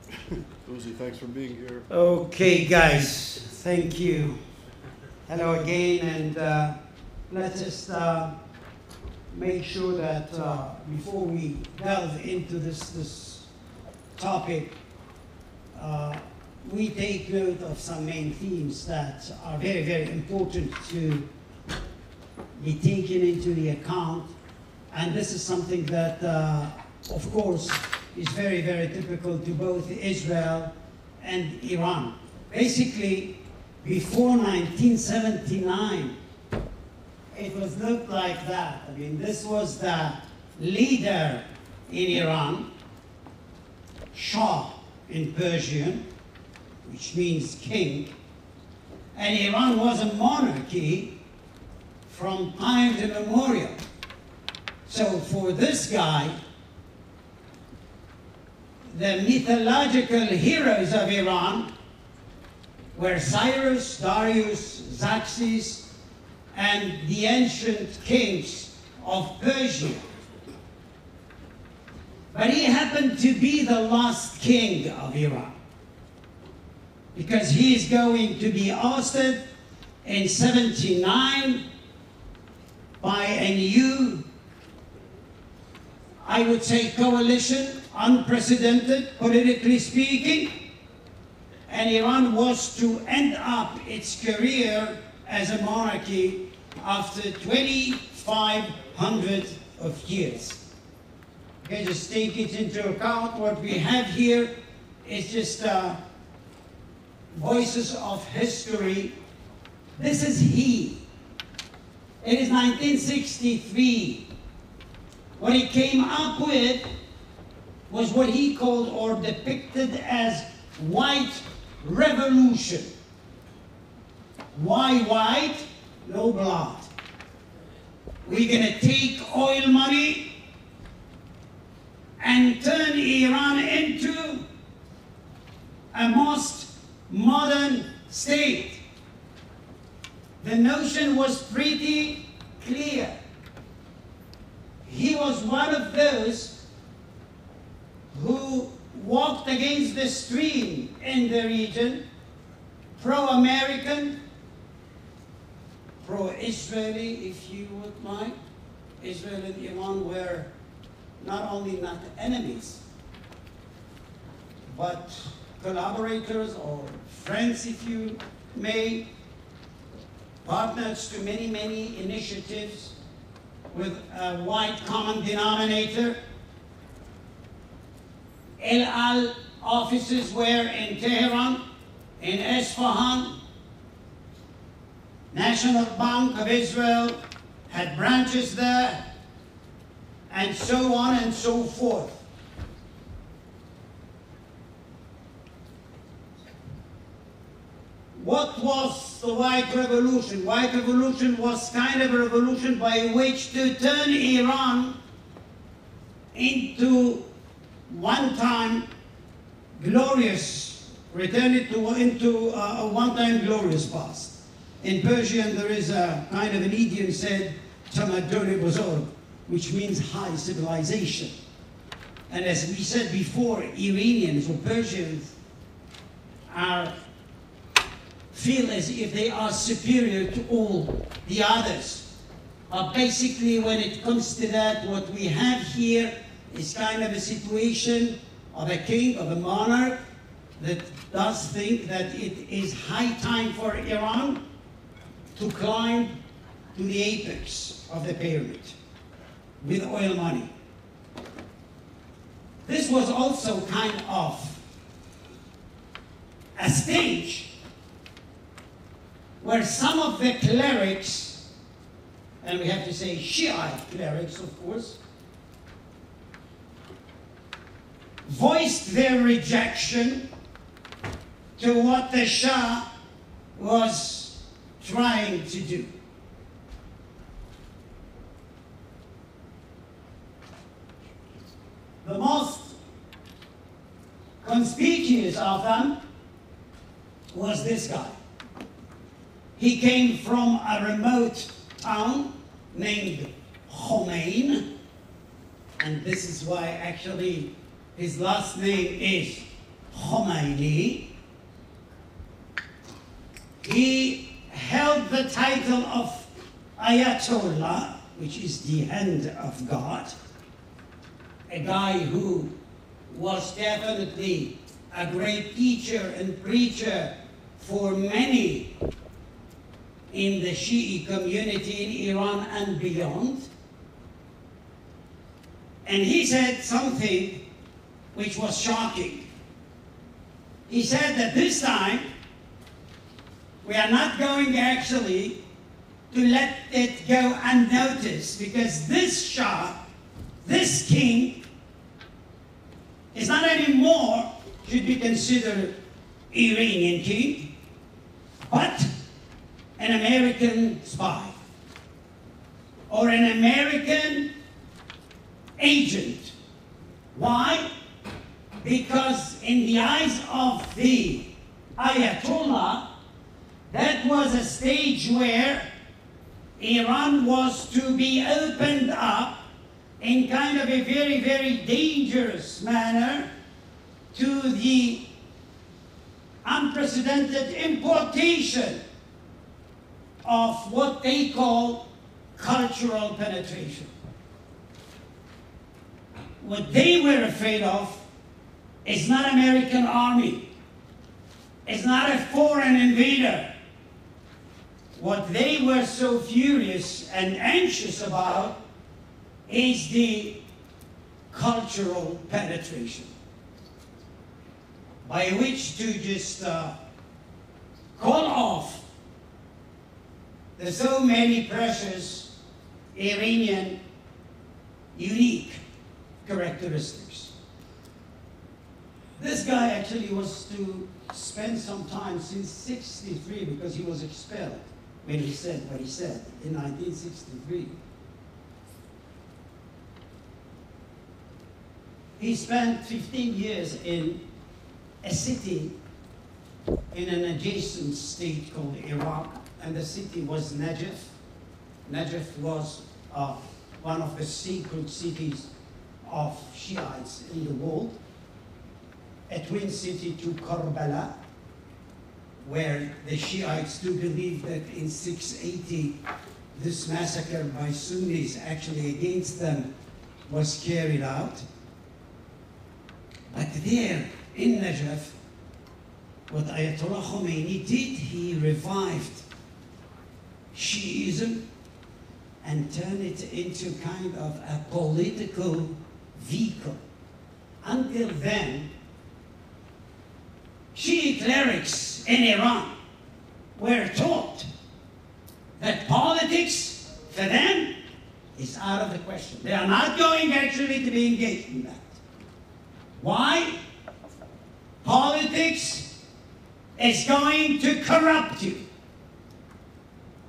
Uzi, thanks for being here. Okay, guys, thank you. Hello again, and let us make sure that before we delve into this topic, we take note of some main themes that are very, very important to be taken into the account. And this is something that, of course, is very, very typical to both Israel and Iran. Basically, before 1979, it was not like that. I mean, this was the leader in Iran, Shah in Persian, which means king, and Iran was a monarchy from time immemorial. So for this guy, the mythological heroes of Iran were Cyrus, Darius, Xerxes, and the ancient kings of Persia. But he happened to be the last king of Iran, because he is going to be ousted in 79 by a new, I would say, coalition, unprecedented, politically speaking, and Iran was to end up its career as a monarchy after 2,500 of years. Okay, just take it into account. What we have here is just voices of history. This is he. It is 1963. What he came up with was what he called or depicted as white revolution. Why white? No blood. We're going to take oil money and turn Iran into a most modern state. The notion was pretty clear. He was one of those who walked against the stream in the region, pro-American, pro-Israeli, if you would mind. Israel and Iran were not only not enemies, but collaborators or friends, if you may, partners to many, many initiatives with a wide common denominator. El Al offices were in Tehran, in Isfahan. National Bank of Israel had branches there, and so on and so forth. What was the White Revolution? White Revolution was kind of a revolution by which to turn Iran into one-time glorious, return it into a one-time glorious past. In Persian, there is a kind of an idiom said, "Tamaddun buzurg," which means high civilization. And as we said before, Iranians or Persians feel as if they are superior to all the others. Basically, when it comes to that, what we have here is kind of a situation of a king, of a monarch, that does think that it is high time for Iran to climb to the apex of the pyramid with oil money. This was also kind of a stage where some of the clerics, and we have to say Shiite clerics, of course, voiced their rejection to what the Shah was trying to do. The most conspicuous of them was this guy. He came from a remote town named Khomein, and this is why actually his last name is Khomeini, he held the title of Ayatollah, which is the hand of God, a guy who was definitely a great teacher and preacher for many in the Shi'i community in Iran and beyond. And he said something which was shocking. He said that this time, we are not going actually to let it go unnoticed, because this Shah, this king, is not anymore, should be considered Iranian king, but an American spy or an American agent. Why? Because in the eyes of the Ayatollah, that was a stage where Iran was to be opened up in kind of a very, very dangerous manner to the unprecedented importation of what they call cultural penetration. What they were afraid of is not American army, it's not a foreign invader. What they were so furious and anxious about is the cultural penetration, by which to just call off the so many precious Iranian unique characteristics. This guy actually was to spend some time since '63, because he was expelled when he said what he said in 1963. He spent 15 years in a city in an adjacent state called Iraq, and the city was Najaf. Najaf was one of the sacred cities of Shiites in the world, a twin city to Karbala, where the Shiites do believe that in 680, this massacre by Sunnis actually against them was carried out. But there, in Najaf, what Ayatollah Khomeini did, he revived Shiism and turned it into kind of a political vehicle. Until then, Shi'i clerics in Iran were taught that politics, for them, is out of the question. They are not going actually to be engaged in that. Why? Politics is going to corrupt you.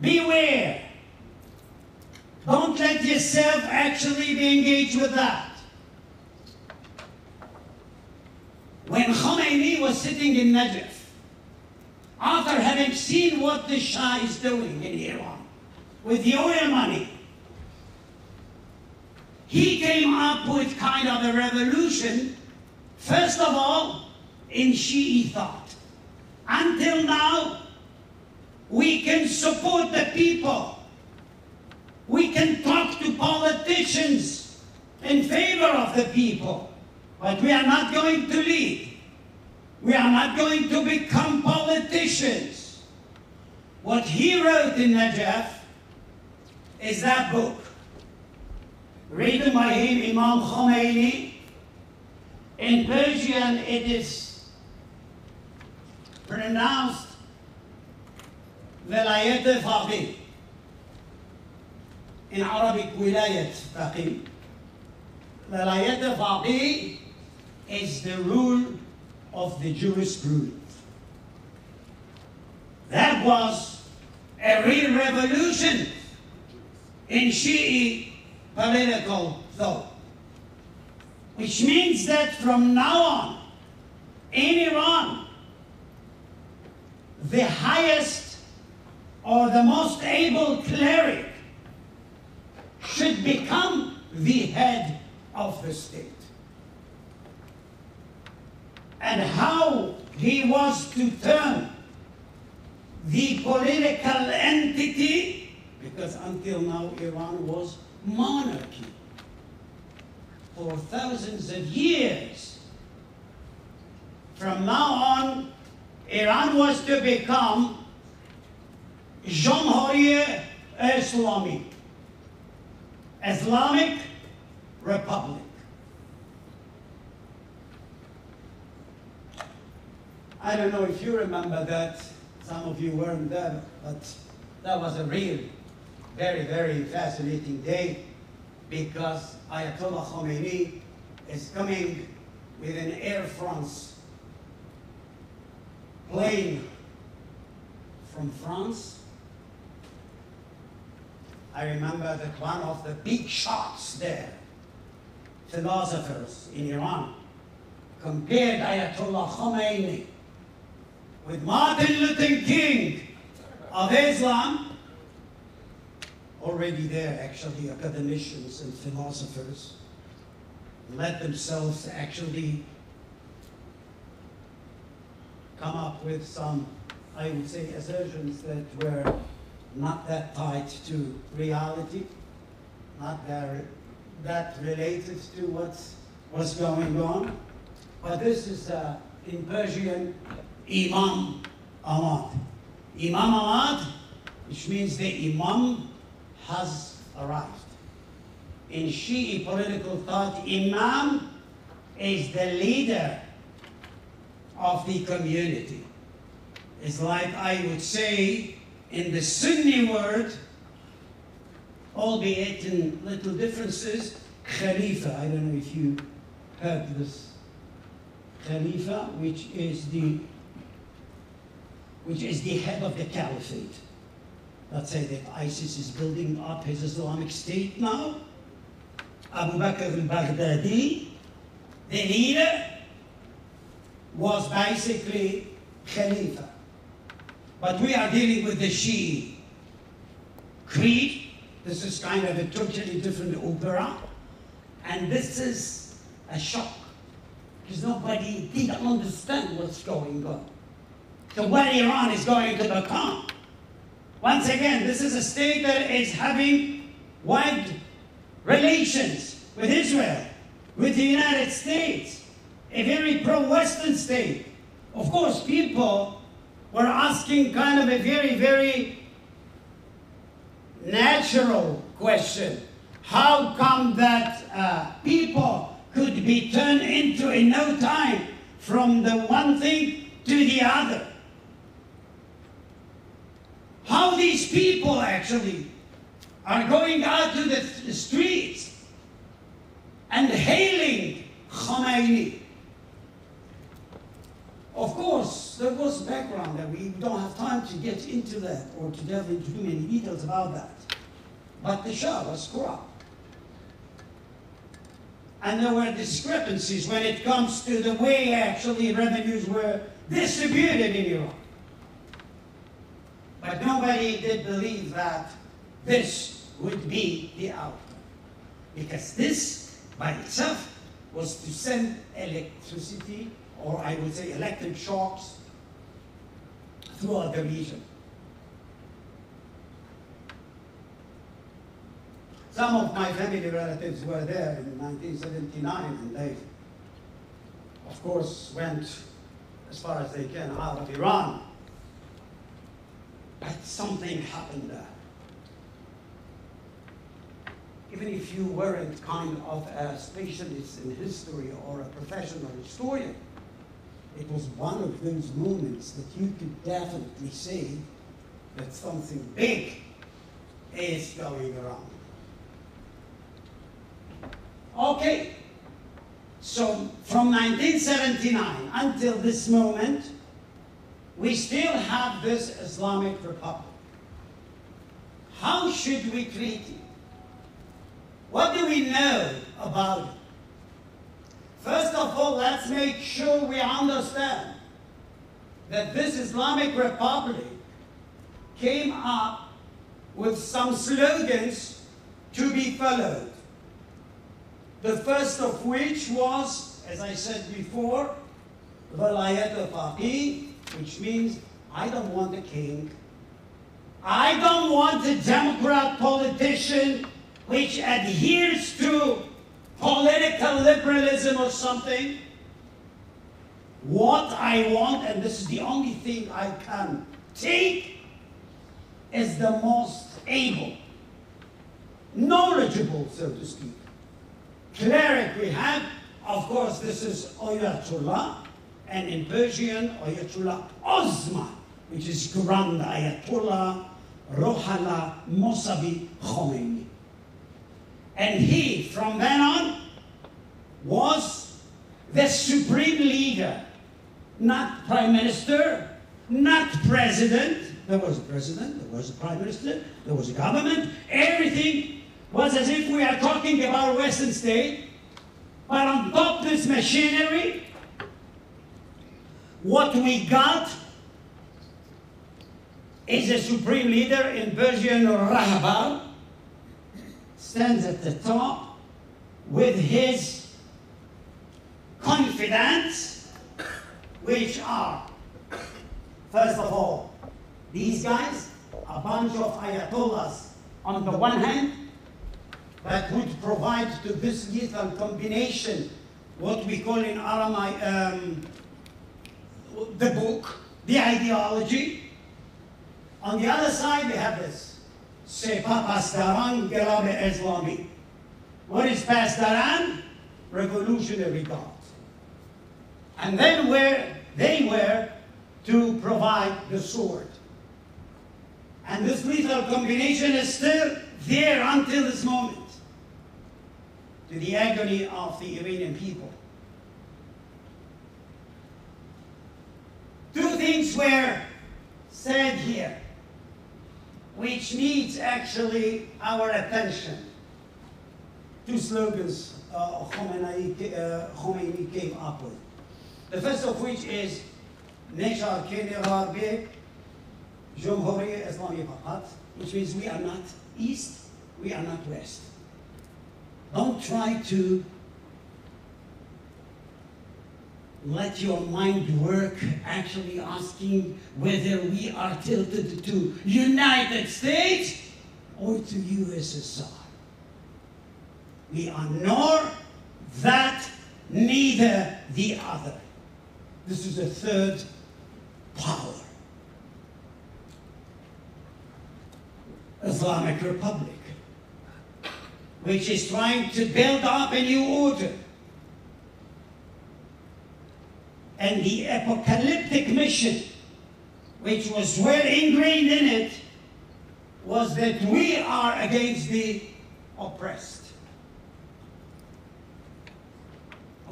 Beware. Don't let yourself actually be engaged with that. When Khomeini was sitting in Najaf, after having seen what the Shah is doing in Iran with the oil money, he came up with kind of a revolution, first of all, in Shi'i thought. Until now, we can support the people. We can talk to politicians in favor of the people, but we are not going to lead. We are not going to become politicians. What he wrote in Najaf is that book, written by him, Imam Khomeini. In Persian, it is pronounced Velayat Faqih. In Arabic, Wilayat Faqih. Velayat Faqih is the rule of the jurisprudence. That was a real revolution in Shi'i political thought, which means that from now on, in Iran, the highest or the most able cleric should become the head of the state. and how he was to turn the political entity, because until now Iran was monarchy for thousands of years. From now on, Iran was to become Jamhuriye Islami, Islamic Republic. I don't know if you remember that. Some of you weren't there, but that was a real, very, very fascinating day, because Ayatollah Khomeini is coming with an Air France plane from France. I remember that one of the big shots there, philosophers in Iran, compared Ayatollah Khomeini with Martin Luther King of Islam. Already there, actually, academicians and philosophers let themselves actually come up with some, I would say, assertions that were not that tied to reality, not that related to what's going on. But this is in Persian, Imam Ahmad. Imam Ahmad, which means the Imam has arrived. In Shi'i political thought, Imam is the leader of the community. It's like I would say in the Sunni word, albeit in little differences, Khalifa. I don't know if you heard this. Khalifa, which is the head of the caliphate. Let's say that ISIS is building up his Islamic State now. Abu Bakr al-Baghdadi, the leader, was basically Khalifa. But we are dealing with the Shi'i creed. This is kind of a totally different opera. And this is a shock, because nobody did understand what's going on. So what Iran is going to become. Once again, this is a state that is having wide relations with Israel, with the United States, a very pro-Western state. Of course, people were asking kind of a very, very natural question. How come that people could be turned into, in no time, from the one thing to the other? How these people actually are going out to the streets and hailing Khomeini. Of course, there was background that we don't have time to get into that or to delve into too many details about that. But the Shah was corrupt. And there were discrepancies when it comes to the way actually revenues were distributed in Iran. But nobody did believe that this would be the outcome. Because this, by itself, was to send electricity, or I would say electric shocks, throughout the region. Some of my family relatives were there in 1979, and they, of course, went as far as they can out of Iran. But something happened there. Even if you weren't kind of a specialist in history or a professional historian, it was one of those moments that you could definitely say that something big is going around. Okay, so from 1979 until this moment, we still have this Islamic Republic. How should we treat it? What do we know about it? First of all, let's make sure we understand that this Islamic Republic came up with some slogans to be followed. The first of which was, as I said before, Walayat al-Faqih, which means I don't want a king. I don't want a Democrat politician which adheres to political liberalism or something. What I want, and this is the only thing I can take, is the most able, knowledgeable, so to speak, cleric we have. Of course, this is Ayatollah, and in Persian, Ayatollah Osman, which is Grand Ayatollah Rohala Mossavi Khomeini. And he, from then on, was the supreme leader, not prime minister, not president. There was a president, there was a prime minister, there was a government. Everything was as if we are talking about Western state. But on top of this machinery, what we got is a supreme leader, in Persian Rabi, stands at the top with his confidants, which are, first of all, these guys, a bunch of ayatollahs on the one hand, that would provide to this lethal combination what we call in Aramaic the book, the ideology. On the other side, we have this Sepa Pasdaran Gerabe Islami. What is Pasdaran? Revolutionary Guard. And then where they were to provide the sword. And this lethal combination is still there until this moment, to the agony of the Iranian people. Two things were said here, which needs actually our attention. Two slogans Khomeini came up with. The first of which is Neshar Kene Rabi Jumhuri Islami Faqat, which means we are not East, we are not West. Don't try to let your mind work actually asking whether we are tilted to United States or to USSR. We are nor that, neither the other. This is a third power. Islamic Republic, which is trying to build up a new order. And the apocalyptic mission, which was well ingrained in it, was that we are against the oppressed.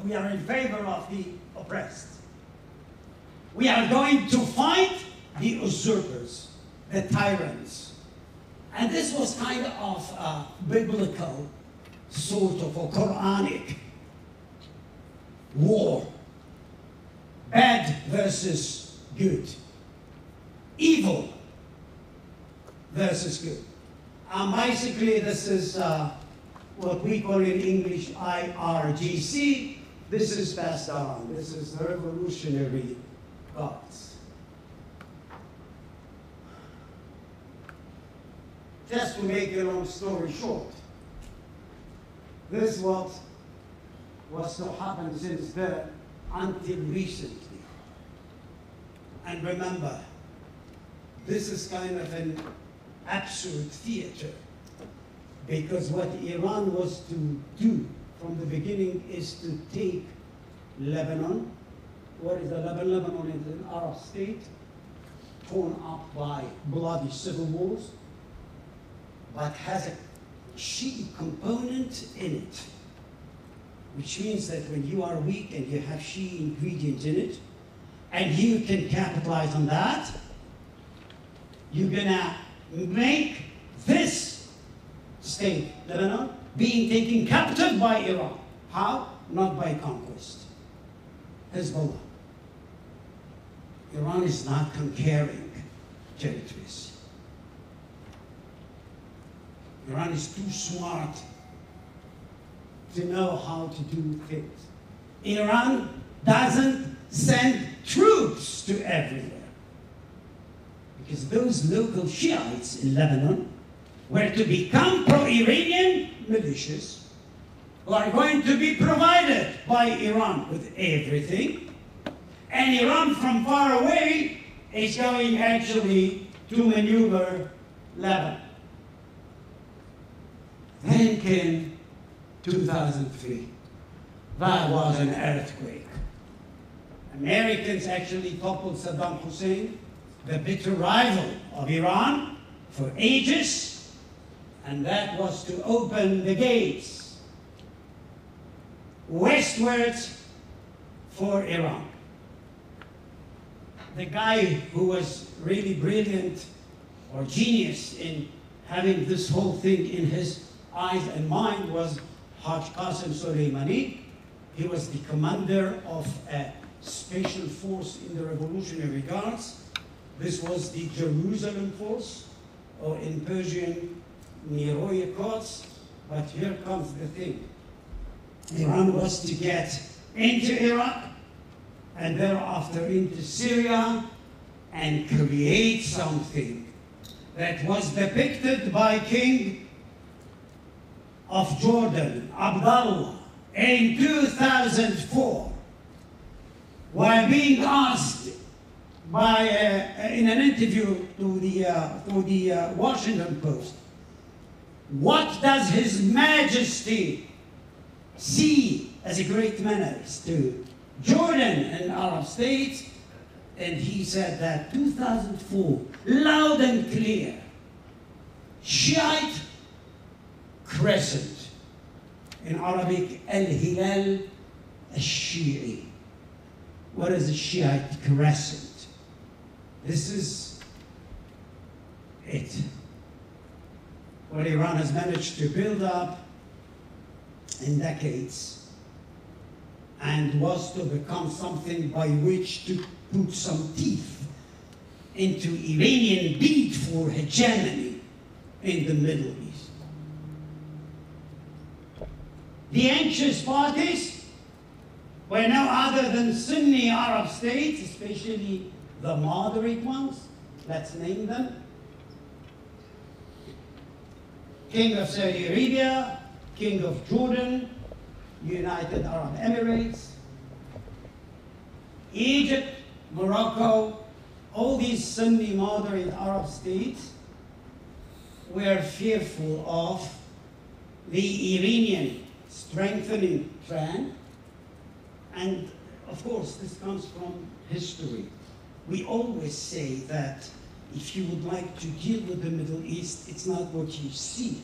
We are in favor of the oppressed. We are going to fight the usurpers, the tyrants. And this was kind of a biblical, sort of a Quranic war. Bad versus good. Evil versus good. Basically, this is what we call in English IRGC. This is passed on. This is the Revolutionary Guards. Just to make a long story short, this is what was to happen since then until recently. And remember, this is kind of an absurd theater, because what Iran was to do from the beginning is to take Lebanon. What is the Lebanon? Lebanon is an Arab state, torn up by bloody civil wars, but has a Shiite component in it, which means that when you are weak and you have Shiite ingredient in it, and you can capitalize on that, you're gonna make this state, Lebanon, being taken captive by Iran. How? Not by conquest. Hezbollah. Iran is not conquering territories. Iran is too smart to know how to do things. Iran doesn't send troops to everywhere. Because those local Shiites in Lebanon were to become pro-Iranian militias who are going to be provided by Iran with everything. And Iran from far away is going actually to maneuver Lebanon. Then came 2003. That was an earthquake. Americans actually toppled Saddam Hussein, the bitter rival of Iran, for ages, and that was to open the gates westwards for Iran. The guy who was really brilliant or genius in having this whole thing in his eyes and mind was Haj Qasem Soleimani. He was the commander of a special force in the Revolutionary Guards. This was the Jerusalem Force, or in Persian, Niroye Quds. But here comes the thing. Iran was to get into Iraq, and thereafter into Syria, and create something that was depicted by King of Jordan, Abdullah, in 2004, while being asked by, in an interview to the Washington Post, what does His Majesty see as a great menace to Jordan and Arab states? And he said that 2004, loud and clear, Shiite crescent, in Arabic, al-hilal al-shi'i. What is a Shiite crescent? This is it. What Iran has managed to build up in decades, and was to become something by which to put some teeth into Iranian bid for hegemony in the Middle East. The anxious parties were no other than Sunni Arab states, especially the moderate ones. Let's name them. King of Saudi Arabia, King of Jordan, United Arab Emirates, Egypt, Morocco, all these Sunni moderate Arab states were fearful of the Iranian strengthening trend. And of course, this comes from history. We always say that if you would like to deal with the Middle East, it's not what you see.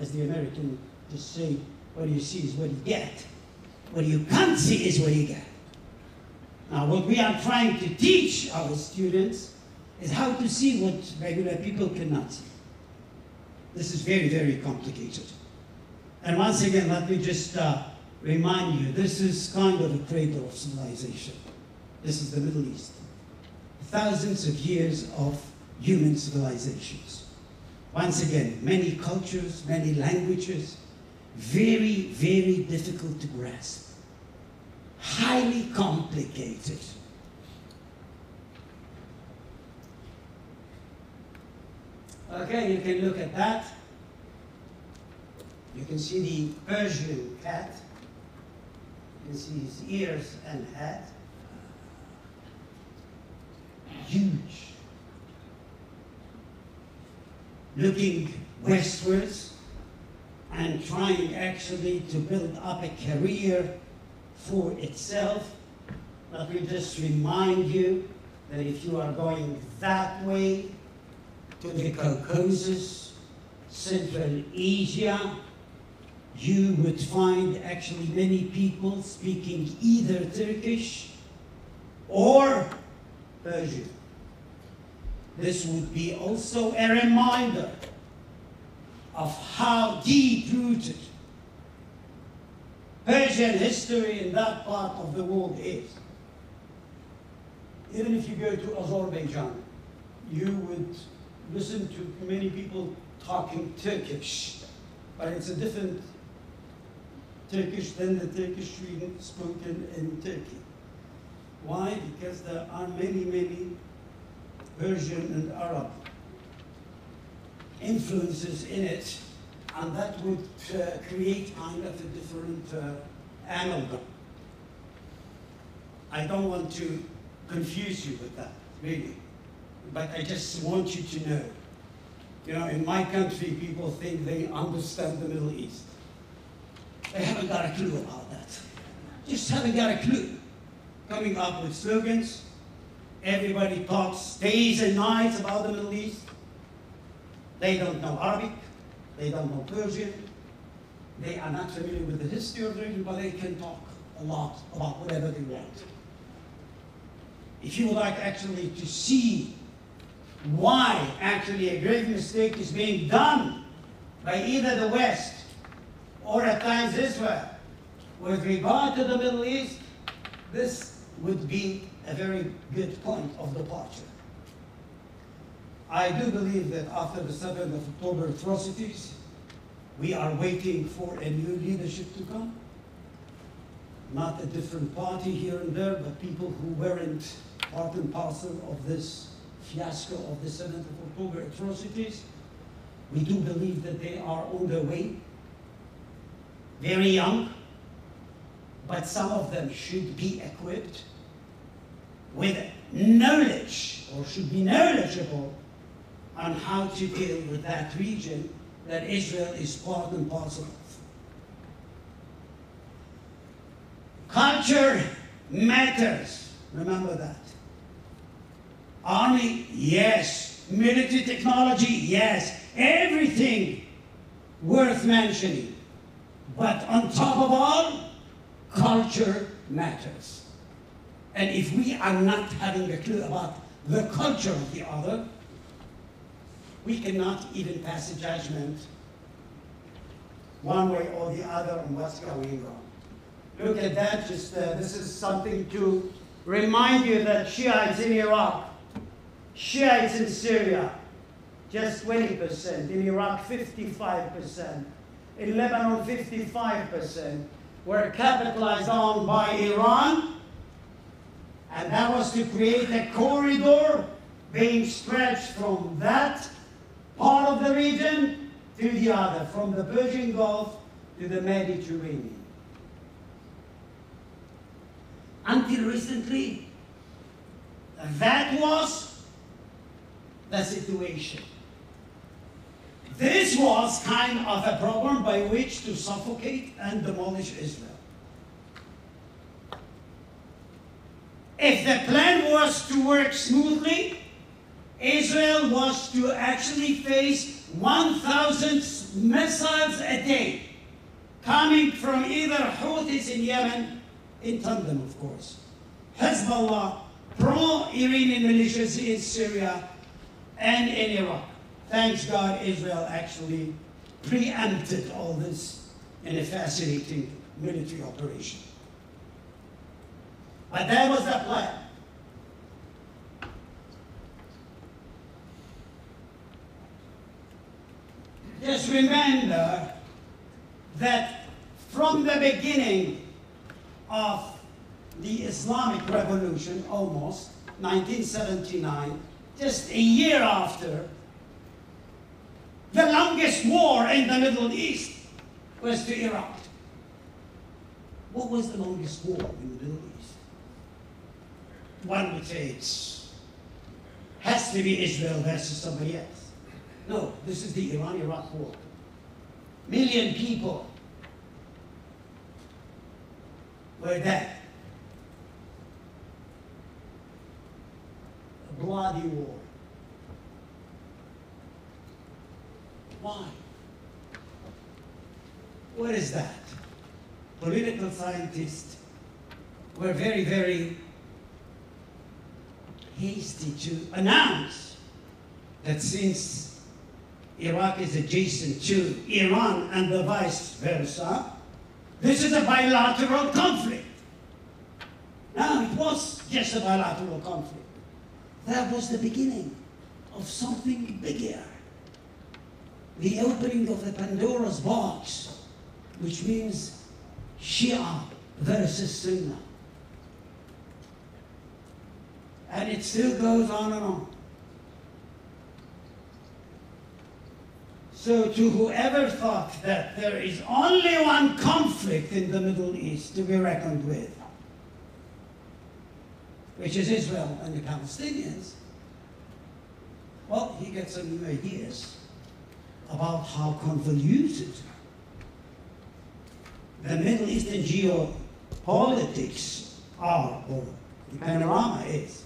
As the Americans just say, what you see is what you get. What you can't see is what you get. Now, what we are trying to teach our students is how to see what regular people cannot see. This is very, very complicated. And once again, let me just remind you, this is kind of a cradle of civilization. This is the Middle East. Thousands of years of human civilizations. Once again, many cultures, many languages, very, very difficult to grasp. Highly complicated. Okay, you can look at that. You can see the Persian cat. You can see his ears and head. Huge. Looking westwards and trying actually to build up a career for itself. Let me just remind you that if you are going that way to the Caucasus, Central Asia, you would find actually many people speaking either Turkish or Persian. This would be also a reminder of how deep-rooted Persian history in that part of the world is. Even if you go to Azerbaijan, you would listen to many people talking Turkish, but it's a different Turkish than the Turkish spoken in Turkey. Why? Because there are many, many Persian and Arab influences in it, and that would create kind of a different amalgam. I don't want to confuse you with that, really, but I just want you to know. You know, in my country, people think they understand the Middle East. They haven't got a clue about that. Just haven't got a clue. Coming up with slogans, everybody talks days and nights about the Middle East. They don't know Arabic, they don't know Persian, they are not familiar with the history of the region, but they can talk a lot about whatever they want. If you would like actually to see why actually a grave mistake is being done by either the West or at times Israel with regard to the Middle East, this would be a very good point of departure. I do believe that after the 7th of October atrocities, we are waiting for a new leadership to come. Not a different party here and there, but people who weren't part and parcel of this fiasco of the 7th of October atrocities. We do believe that they are on their way. Very young, but some of them should be equipped with knowledge, or should be knowledgeable on how to deal with that region that Israel is part and parcel of. Culture matters, remember that. Army, yes. Military technology, yes. Everything worth mentioning. But on top of all, culture matters. And if we are not having a clue about the culture of the other, we cannot even pass a judgment one way or the other on what's going on. Look at that, just this is something to remind you that Shiites in Iraq, Shiites in Syria, just 20%, in Iraq 55%, in Lebanon 55%, were capitalized on by Iran, and that was to create a corridor being stretched from that part of the region to the other, from the Persian Gulf to the Mediterranean. Until recently, that was the situation. This was kind of a program by which to suffocate and demolish Israel. If the plan was to work smoothly, Israel was to actually face 1,000 missiles a day coming from either Houthis in Yemen, in tandem of course, Hezbollah, pro-Iranian militias in Syria and in Iraq. Thanks God, Israel actually preempted all this in a fascinating military operation. But that was the plan. Just remember that from the beginning of the Islamic Revolution, almost, 1979, just a year after, the longest war in the Middle East was to Iraq. What was the longest war in the Middle East? One would say it has to be Israel versus somebody else. No, this is the Iran-Iraq war. Million people were dead. A bloody war. Why? What is that? Political scientists were very, very hasty to announce that since Iraq is adjacent to Iran and the vice versa, this is a bilateral conflict. No, it was just a bilateral conflict. That was the beginning of something bigger. The opening of the Pandora's box, which means Shia versus Sunnah. And it still goes on and on. So to whoever thought that there is only one conflict in the Middle East to be reckoned with, which is Israel and the Palestinians, well, he gets some new ideas about how convoluted the Middle Eastern geopolitics are, or the panorama is.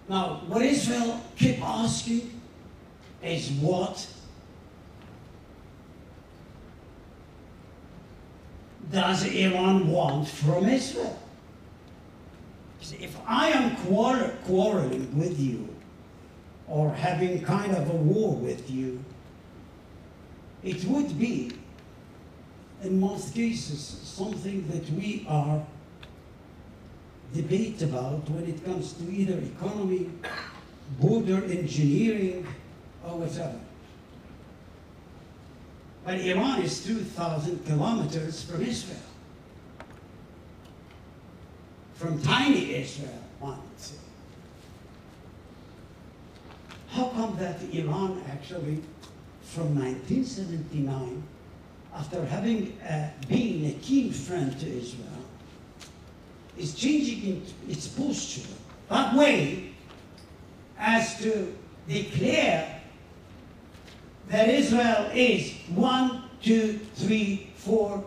Now, what Israel keep asking is what does Iran want from Israel? If I am quarreling with you or having kind of a war with you, it would be, in most cases, something that we are debate about when it comes to either economy, border engineering, or whatever. But Iran is 2,000 kilometers from Israel. From tiny Israel, one would say. How come that Iran actually, from 1979, after having been a keen friend to Israel, is changing its posture that way as to declare that Israel is 1, 2, 3, 4.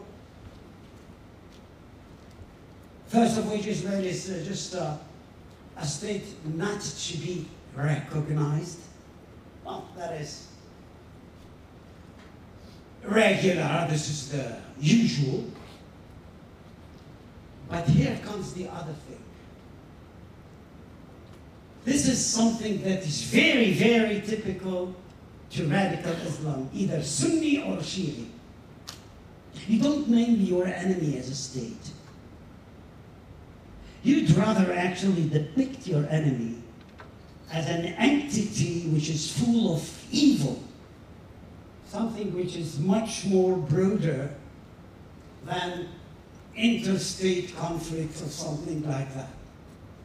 First of which, Israel is just a state not to be recognized. Well, that is regular, this is the usual. But here comes the other thing. This is something that is very, very typical to radical Islam, either Sunni or Shia. You don't name your enemy as a state. You'd rather actually depict your enemy as an entity which is full of evil, something which is much more broader than interstate conflicts or something like that.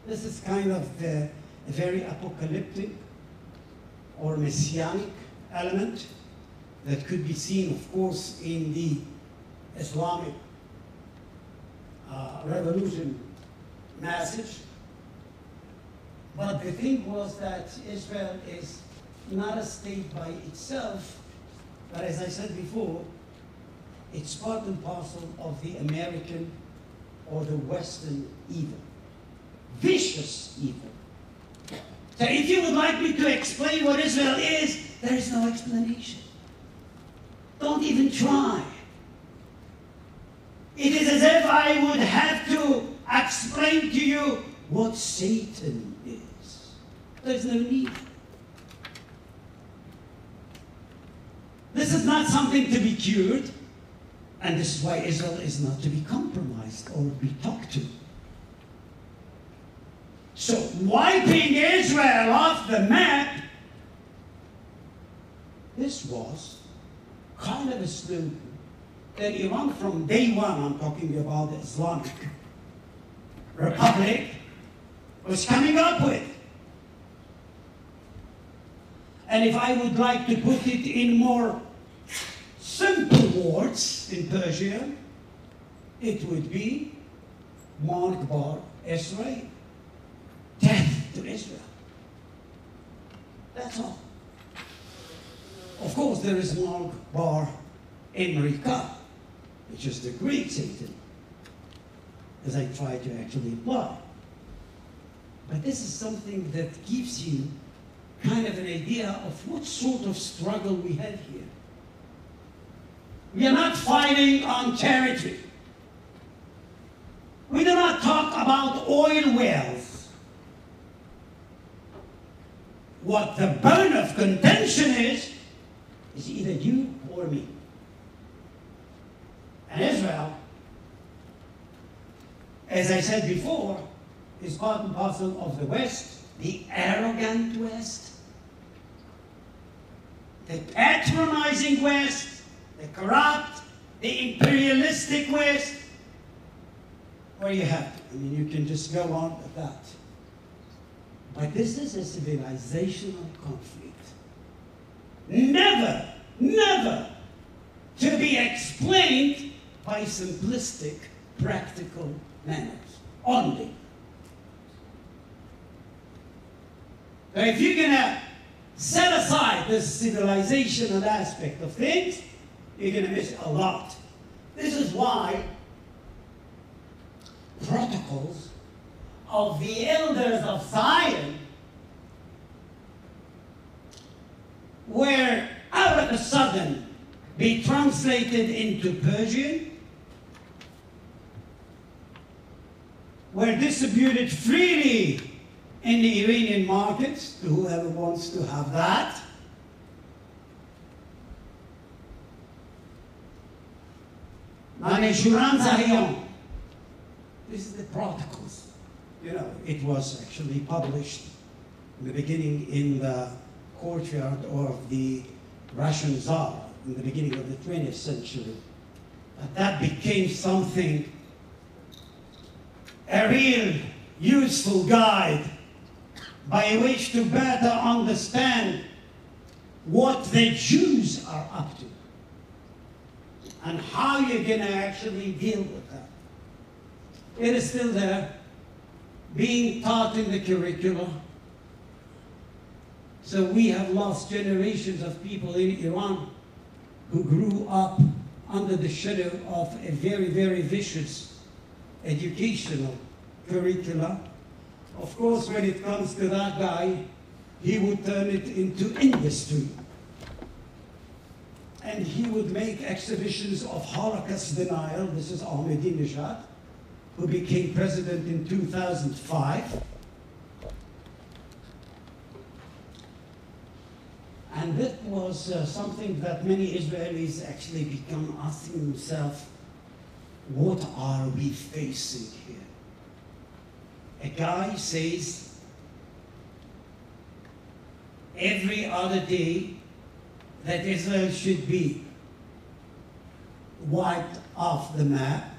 This is kind of a very apocalyptic or messianic element that could be seen, of course, in the Islamic revolution message. But the thing was that Israel is not a state by itself, but as I said before, it's part and parcel of the American or the Western evil, vicious evil. So if you would like me to explain what Israel is, there is no explanation. Don't even try. It is as if I would have to explain to you what Satan is. There's no need. This is not something to be cured. And this is why Israel is not to be compromised or be talked to. So wiping Israel off the map, this was kind of a slogan that Iran from day one, I'm talking about the Islamic Republic, was coming up with. And if I would like to put it in more simple words in Persian, it would be Mark Bar Israel. Death to Israel. That's all. Of course, there is Mark Bar Emrika, which is the Greek Satan, as I try to actually imply. But this is something that gives you kind of an idea of what sort of struggle we have here. We are not fighting on territory. We do not talk about oil wells. What the bone of contention is either you or me. And Israel, as I said before, is part and parcel of the West, the arrogant West, the patronizing West, the corrupt, the imperialistic West, where you have to. I mean, you can just go on with that. But this is a civilizational conflict. Never, never to be explained by simplistic, practical manners only. Now, if you're going to set aside this civilizational aspect of things, you're going to miss a lot. This is why protocols of the elders of Zion were all of a sudden be translated into Persian, were distributed freely in the Iranian markets to whoever wants to have that. This is the protocols. You know, it was actually published in the beginning in the courtyard of the Russian Tsar in the beginning of the 20th century. But that became something, a real useful guide by which to better understand what the Jews are up to and how you're going to actually deal with that. It is still there, being taught in the curriculum. So we have lost generations of people in Iran who grew up under the shadow of a very, very vicious educational curricula. Of course, when it comes to that guy, he would turn it into industry. And he would make exhibitions of Holocaust denial. This is Ahmadinejad, who became president in 2005. And that was something that many Israelis actually began asking themselves, what are we facing here? A guy says, every other day that Israel should be wiped off the map.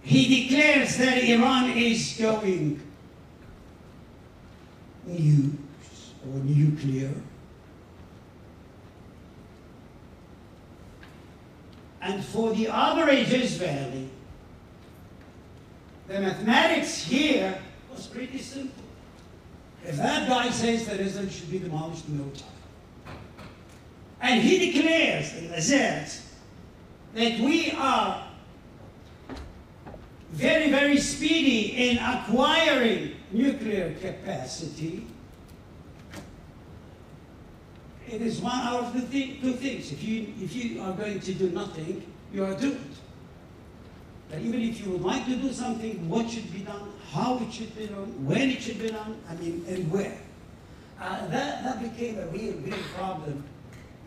He declares that Iran is going nuclear. And for the average Israeli, the mathematics here was pretty simple. If that guy says that Israel should be demolished in no time, and he declares and asserts that we are very, very speedy in acquiring nuclear capacity, it is one out of the two things. If you are going to do nothing, you are doomed. But even if you would like to do something, what should be done, how it should be done, when it should be done, I mean, and where. That became a real, real problem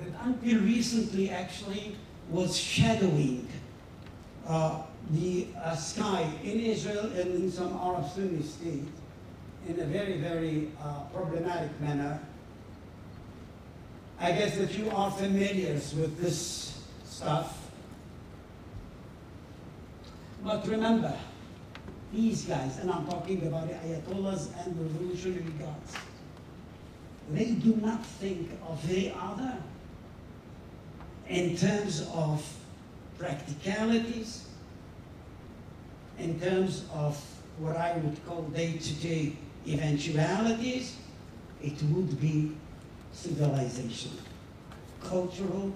that until recently actually was shadowing the sky in Israel and in some Arab Sunni states in a very, very problematic manner. I guess that you are familiar with this stuff. But remember, these guys, and I'm talking about the Ayatollahs and revolutionary guards, they do not think of the other in terms of practicalities, in terms of what I would call day-to-day eventualities. It would be civilization, cultural,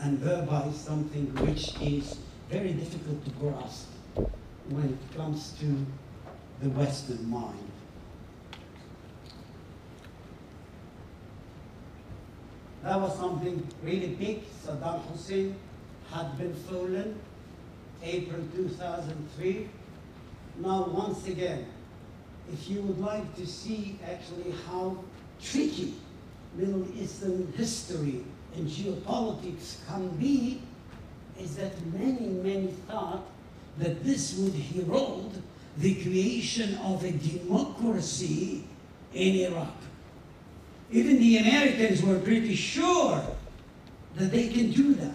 and thereby something which is very difficult to grasp when it comes to the Western mind. That was something really big. Saddam Hussein had been fallen April 2003. Now, once again, if you would like to see actually how tricky Middle Eastern history and geopolitics can be, is that many, many thought that this would herald the creation of a democracy in Iraq. Even the Americans were pretty sure that they can do that.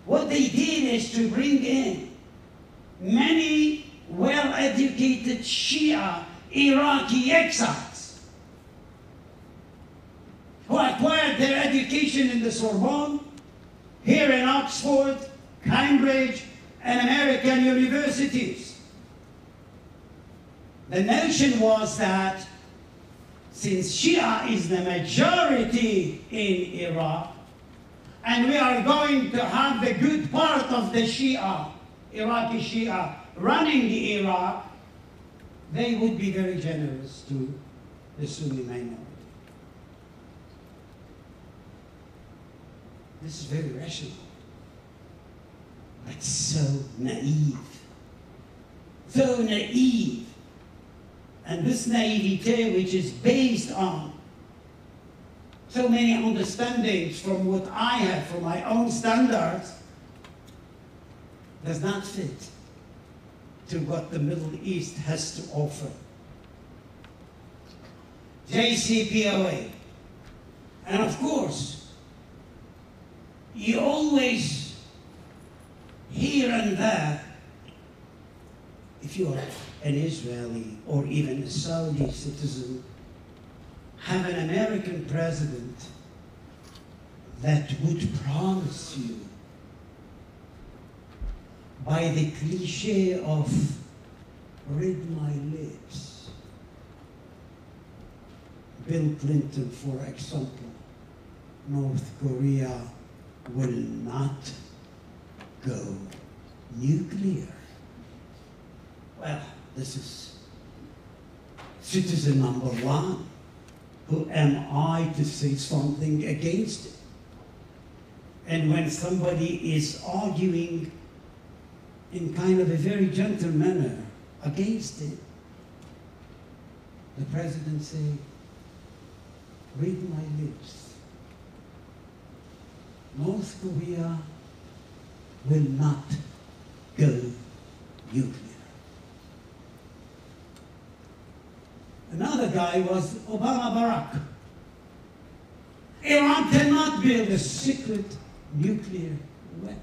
What they did is to bring in many well-educated Shia Iraqi exiles who acquired their education in the Sorbonne, here in Oxford, Cambridge, and American universities. The notion was that since Shia is the majority in Iraq, and we are going to have the good part of the Shia, Iraqi Shia, running Iraq, they would be very generous to the Sunni minority. This is very rational, but so naive. So naive. And this naivete, which is based on so many understandings from what I have, from my own standards, does not fit to what the Middle East has to offer. JCPOA. And of course, you always, here and there, if you are an Israeli or even a Saudi citizen, have an American president that would promise you, by the cliche of read my lips. Bill Clinton, for example, North Korea will not go nuclear. Well, this is citizen number one. Who am I to say something against it? And when somebody is arguing in kind of a very gentle manner against it, the president say, read my lips. North Korea will not go nuclear. Another guy was Obama Barack. Iran cannot build a secret nuclear weapon.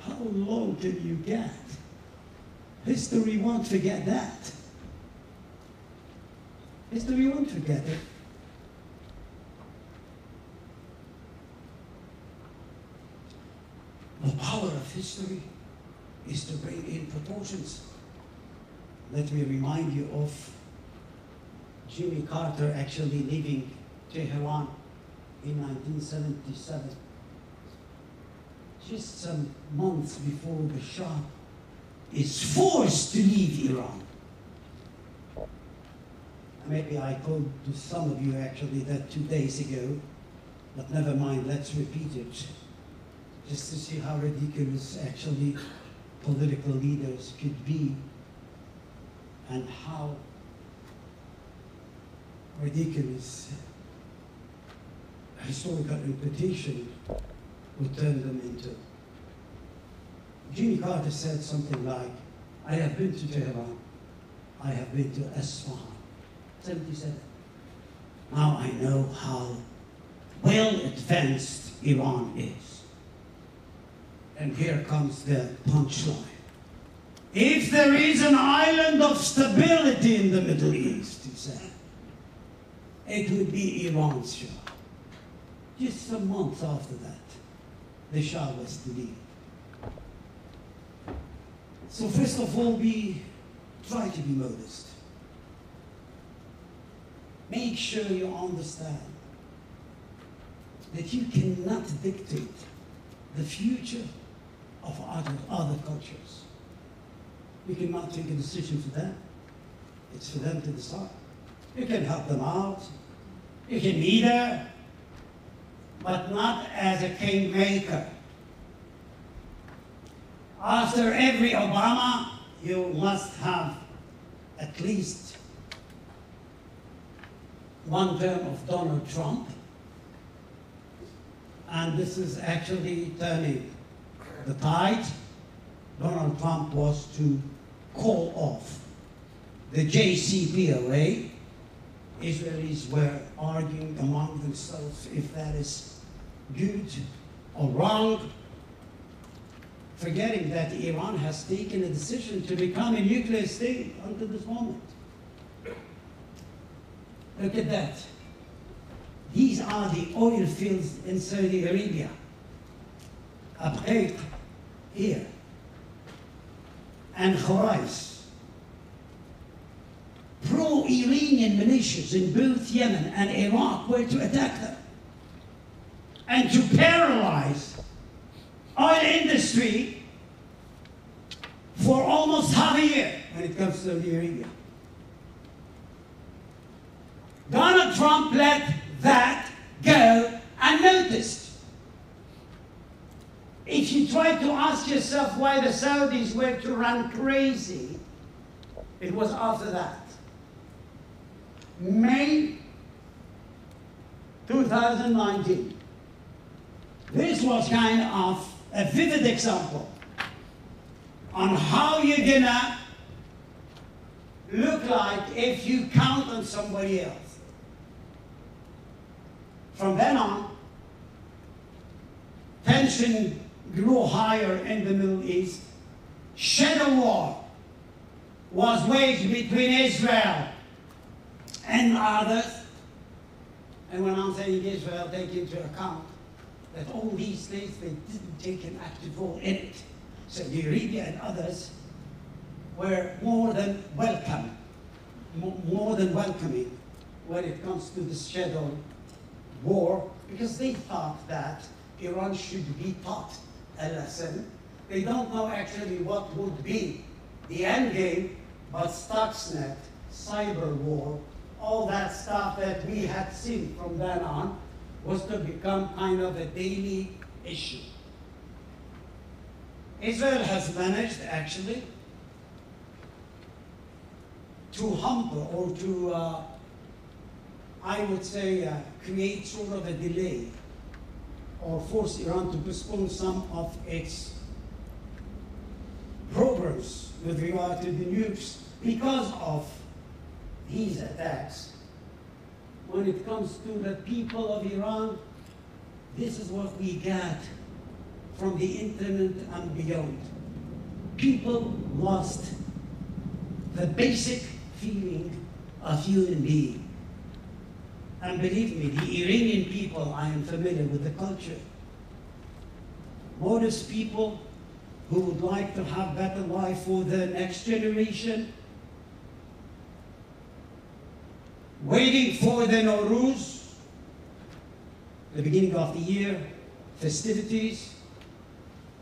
How low can you get? History won't forget that. History won't forget it. The power of history is to bring in proportions. Let me remind you of Jimmy Carter actually leaving Tehran in 1977. Just some months before the Shah is forced to leave Iran. Maybe I told to some of you actually that 2 days ago, but never mind, let's repeat it. Just to see how ridiculous actually political leaders could be, and how ridiculous historical reputation would turn them into. Jimmy Carter said something like, I have been to Tehran, I have been to Isfahan, 77. Now I know how well advanced Iran is. And here comes the punchline. If there is an island of stability in the Middle East, he said, it would be Iran's Shah. Just some months after that, the Shah was to leave. So first of all, we try to be modest. Make sure you understand that you cannot dictate the future of other cultures. You cannot take a decision for them. It's for them to decide. You can help them out. You can be there, but not as a kingmaker. After every Obama, you must have at least one term of Donald Trump. And this is actually turning the tide. Donald Trump was to call off the JCPOA. Israelis were arguing among themselves if that is good or wrong, forgetting that Iran has taken a decision to become a nuclear state until this moment. Look at that. These are the oil fields in Saudi Arabia. Abqaiq here. And Khurais. Pro-Iranian militias in both Yemen and Iraq were to attack them and to paralyze oil industry for almost half a year when it comes to Saudi Arabia. Donald Trump let that go unnoticed. If you try to ask yourself why the Saudis were to run crazy, it was after that. May 2019. This was kind of a vivid example on how you're gonna look like if you count on somebody else. From then on, tension grew higher in the Middle East. Shadow war was waged between Israel and others. And when I'm saying Israel, take into account that all these states, they didn't take an active role in it. Saudi Arabia and others were more than welcome, more than welcoming when it comes to this shadow war, because they thought that Iran should be taught a lesson. They don't know actually what would be the end game, but Stuxnet, cyber war, all that stuff that we had seen from then on was to become kind of a daily issue. Israel has managed actually to hamper or to, I would say, create sort of a delay or force Iran to postpone some of its programs with regard to the nukes because of these attacks. When it comes to the people of Iran, this is what we got from the internet and beyond. People lost the basic feeling of human being. And believe me, the Iranian people, I am familiar with the culture. Modest people who would like to have better life for the next generation, waiting for the Nowruz, the beginning of the year, festivities.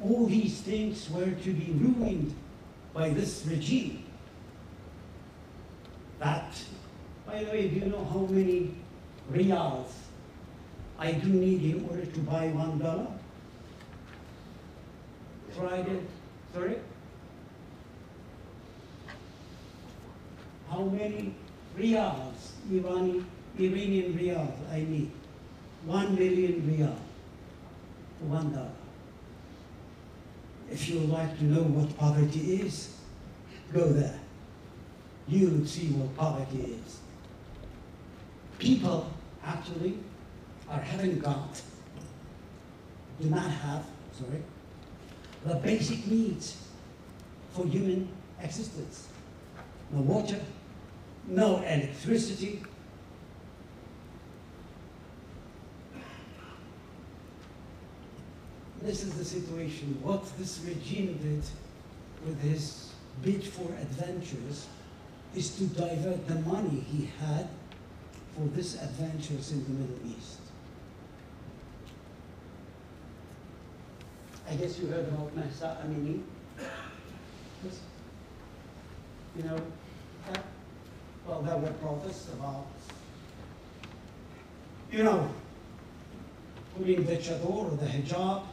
All these things were to be ruined by this regime. That, by the way, do you know how many riyals I do need in order to buy $1? Tried it, sorry? How many riyals, Iranian riyals I need? 1 million riyal for $1. If you would like to know what poverty is, go there. You would see what poverty is. People actually are having got, do not have, sorry, the basic needs for human existence. No water, no electricity. This is the situation. What this regime did with his bid for adventures is to divert the money he had for these adventures in the Middle East. I guess you heard about Mahsa Amini. Yes. You know that? Well, there were protests about, you know, putting the chador or the hijab.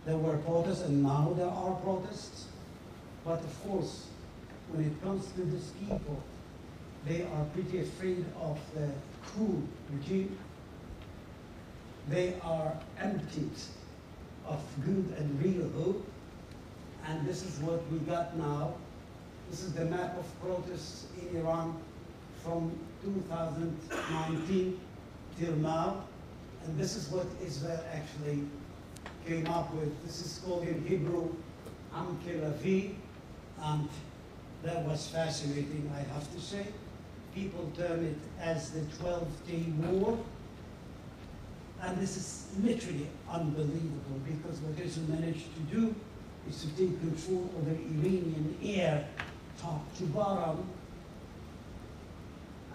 There were protests, and now there are protests. But of course, when it comes to these people, they are pretty afraid of the coup regime. They are emptied of good and real hope. And this is what we got now. This is the map of protests in Iran from 2019 till now. And this is what Israel actually came up with. This is called in Hebrew Am Kelavi, and that was fascinating, I have to say. People term it as the 12-day war. And this is literally unbelievable, because what Israel managed to do is to take control over Iranian air, top to bottom,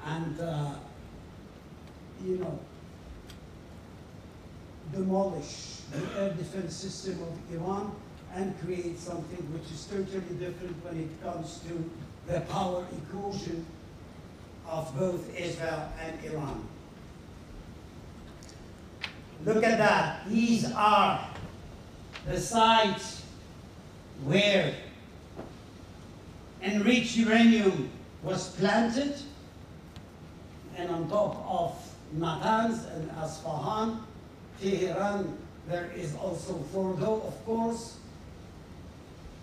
and, demolish the air defense system of Iran and create something which is totally different when it comes to the power equation of both Israel and Iran. Look at that. These are the sites where enriched uranium was planted, and on top of Natanz and Asfahan, Tehran, there is also Fordo, of course.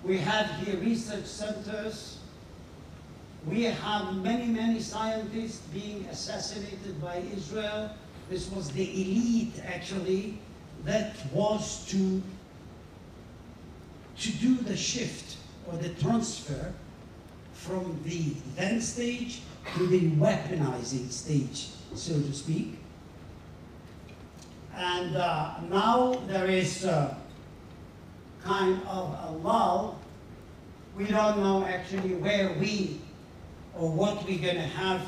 We have here research centers. We have many, many scientists being assassinated by Israel. This was the elite, actually, that was to do the shift or the transfer from the then stage to the weaponizing stage, so to speak. And now there is kind of a lull. We don't know actually where we or what we're going to have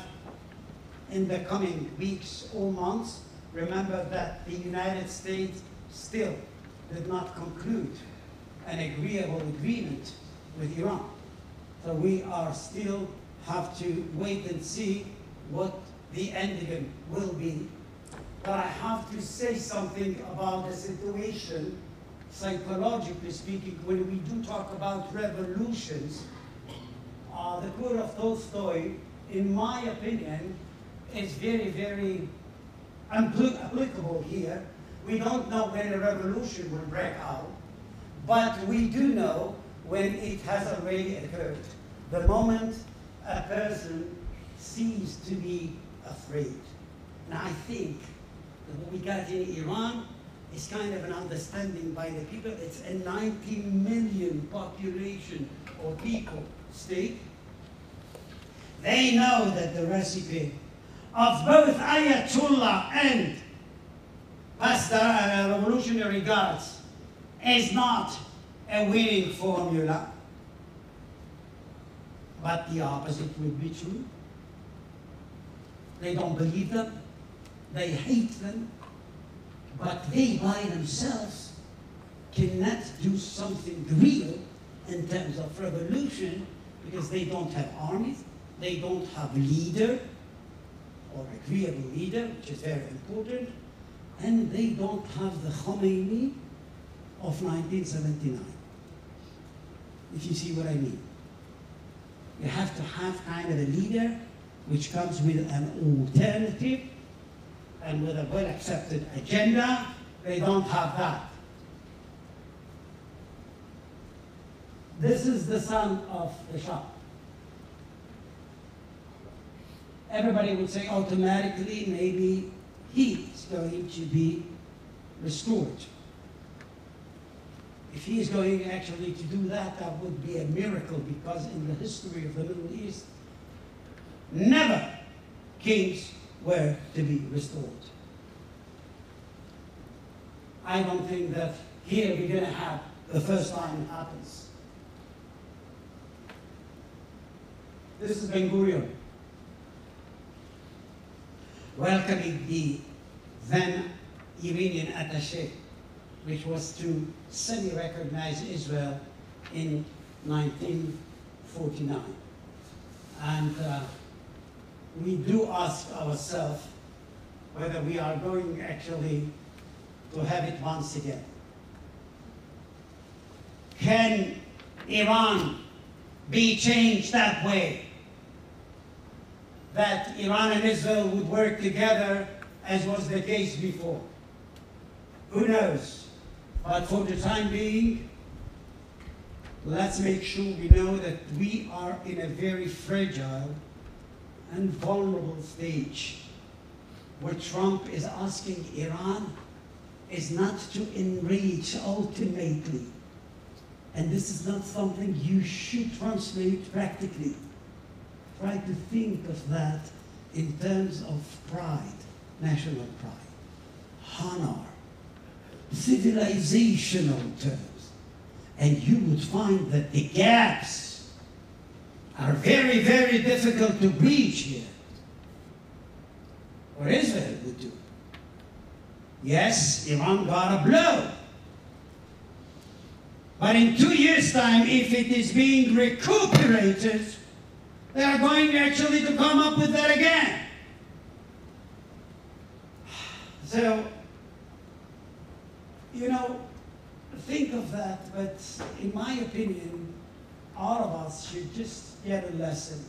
in the coming weeks or months. Remember that the United States still did not conclude an agreeable agreement with Iran. So we are still have to wait and see what the ending will be. But I have to say something about the situation, psychologically speaking, when we do talk about revolutions. The quote of Tolstoy, in my opinion, is very, very applicable here. We don't know when a revolution will break out, but we do know when it has already occurred. The moment a person ceases to be afraid. And I think that what we got in Iran is kind of an understanding by the people. It's a 90 million population or people state. They know that the recipe of both Ayatollah and Revolutionary Guards is not a winning formula, but the opposite would be true. They don't believe them, they hate them, but they by themselves cannot do something real in terms of revolution, because they don't have armies, they don't have leader, or agreeable leader, which is very important, and they don't have the Khomeini of 1979. If you see what I mean. You have to have kind of a leader which comes with an alternative and with a well-accepted agenda. They don't have that. This is the son of the Shah. Everybody would say automatically maybe he is going to be restored. If he is going actually to do that, that would be a miracle, because in the history of the Middle East, never kings were to be restored. I don't think that here we're going to have the first time it happens. This is Ben Gurion welcoming the then Iranian attaché, which was to semi-recognize Israel in 1949. And we do ask ourselves whether we are going actually to have it once again. Can Iran be changed that way? That Iran and Israel would work together as was the case before? Who knows? But for the time being, let's make sure we know that we are in a very fragile and vulnerable stage where Trump is asking Iran is not to enrich ultimately. And this is not something you should translate practically. Try to think of that in terms of pride, national pride, honor, civilizational terms. And you would find that the gaps are very, very difficult to breach here. Or Israel would do. Yes, Iran got a blow. But in 2 years' time, if it is being recuperated, they are going actually to come up with that again. So, you know, think of that, but in my opinion, all of us should just get a lesson.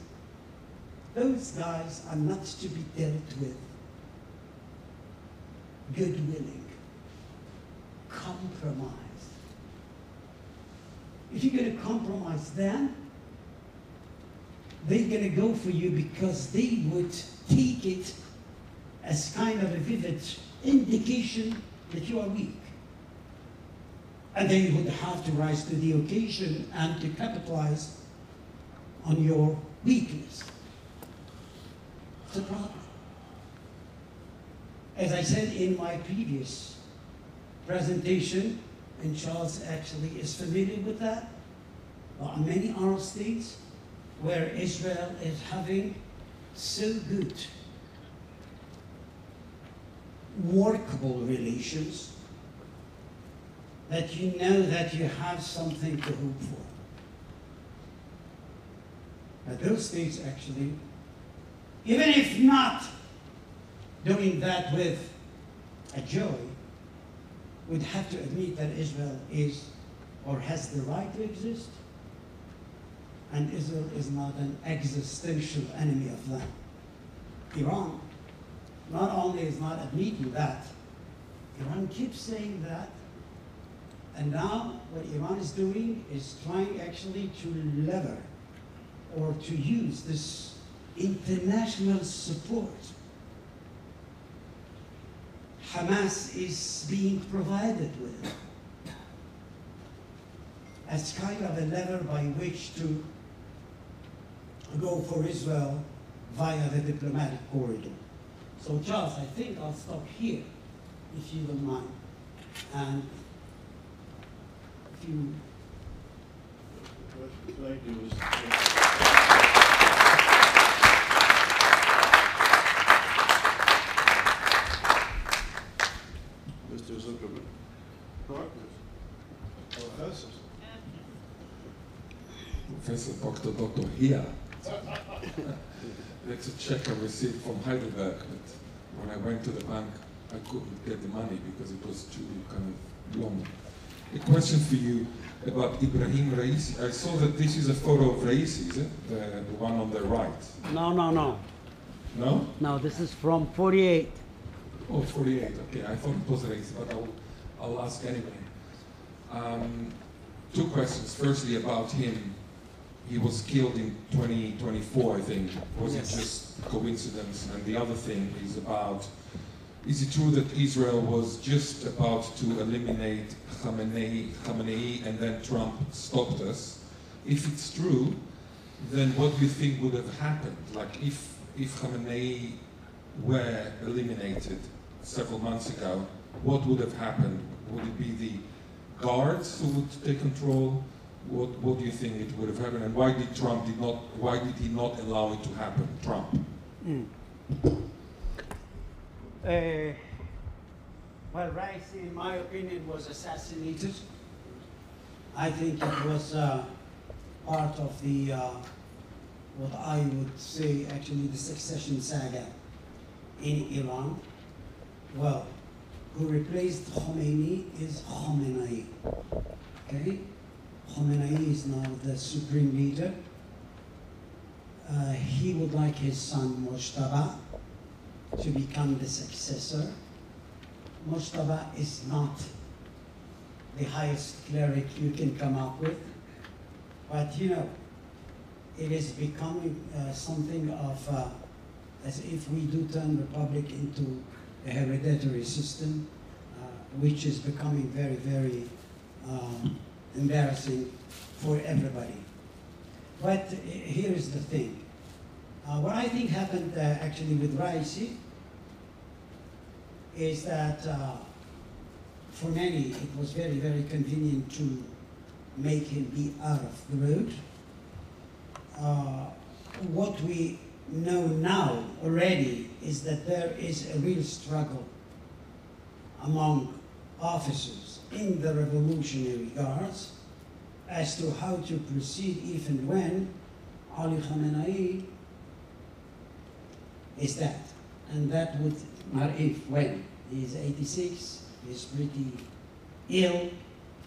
Those guys are not to be dealt with good-willing, compromise. If you're going to compromise them, they're going to go for you because they would take it as kind of a vivid indication that you are weak. And they would have to rise to the occasion and to capitalize on your weakness. It's a problem. As I said in my previous presentation, and Charles actually is familiar with that, there are many Arab states where Israel is having so good workable relations that you know that you have something to hope for. But those states actually, even if not doing that with a joy, would have to admit that Israel is or has the right to exist, and Israel is not an existential enemy of them. Iran not only is not admitting that, Iran keeps saying that, and now what Iran is doing is trying actually to lever or to use this international support Hamas is being provided with as kind of a lever by which to go for Israel via the diplomatic corridor. So Charles, I think I'll stop here, if you don't mind. And if you... Thank you. Mr. Zuckerman. Professor Dr. here. That's a check I received from Heidelberg, but when I went to the bank, I couldn't get the money because it was too kind of long. A question for you about Ibrahim Raisi. I saw that this is a photo of Raisi, is it? The one on the right. No. No? No, this is from 48. Oh, 48, okay. I thought it was Raisi, but I'll ask anyway. Two questions. Firstly, about him. He was killed in 2024, I think. Was it just coincidence? And the other thing is about, is it true that Israel was just about to eliminate Khamenei and then Trump stopped us? If it's true, then what do you think would have happened? Like if Khamenei were eliminated several months ago, what would have happened? Would it be the guards who would take control? What do you think it would have happened, and why did he not allow it to happen, Trump? Well, Raisi, in my opinion, was assassinated. I think it was part of the, what I would say, actually the succession saga in Iran. Well, who replaced Khomeini is Khamenei, okay? Khamenei is now the supreme leader. He would like his son Mojtaba to become the successor. Mojtaba is not the highest cleric you can come up with, but you know, it is becoming something of as if we do turn republic into a hereditary system, which is becoming very, very embarrassing for everybody. But here is the thing. What I think happened actually with Raisi is that for many it was very, very convenient to make him be out of the road. What we know now already is that there is a real struggle among officers in the Revolutionary Guards as to how to proceed if and when Ali Khamenei is dead. And that would, not if, when. He is 86, he's pretty ill,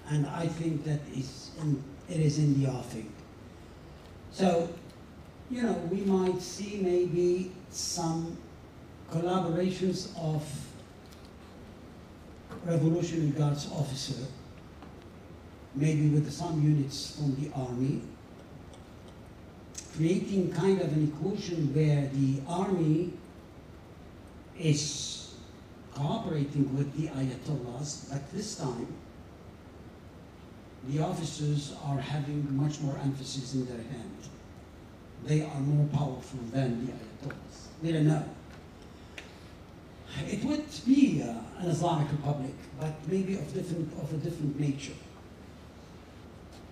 and I think that it is in the offing. So, you know, we might see maybe some collaborations of Revolutionary Guards officer, maybe with some units from the army, creating kind of an equation where the army is cooperating with the Ayatollahs, but this time the officers are having much more emphasis in their hand. They are more powerful than the Ayatollahs. We don't know. It would be an Islamic Republic, but maybe of a different nature.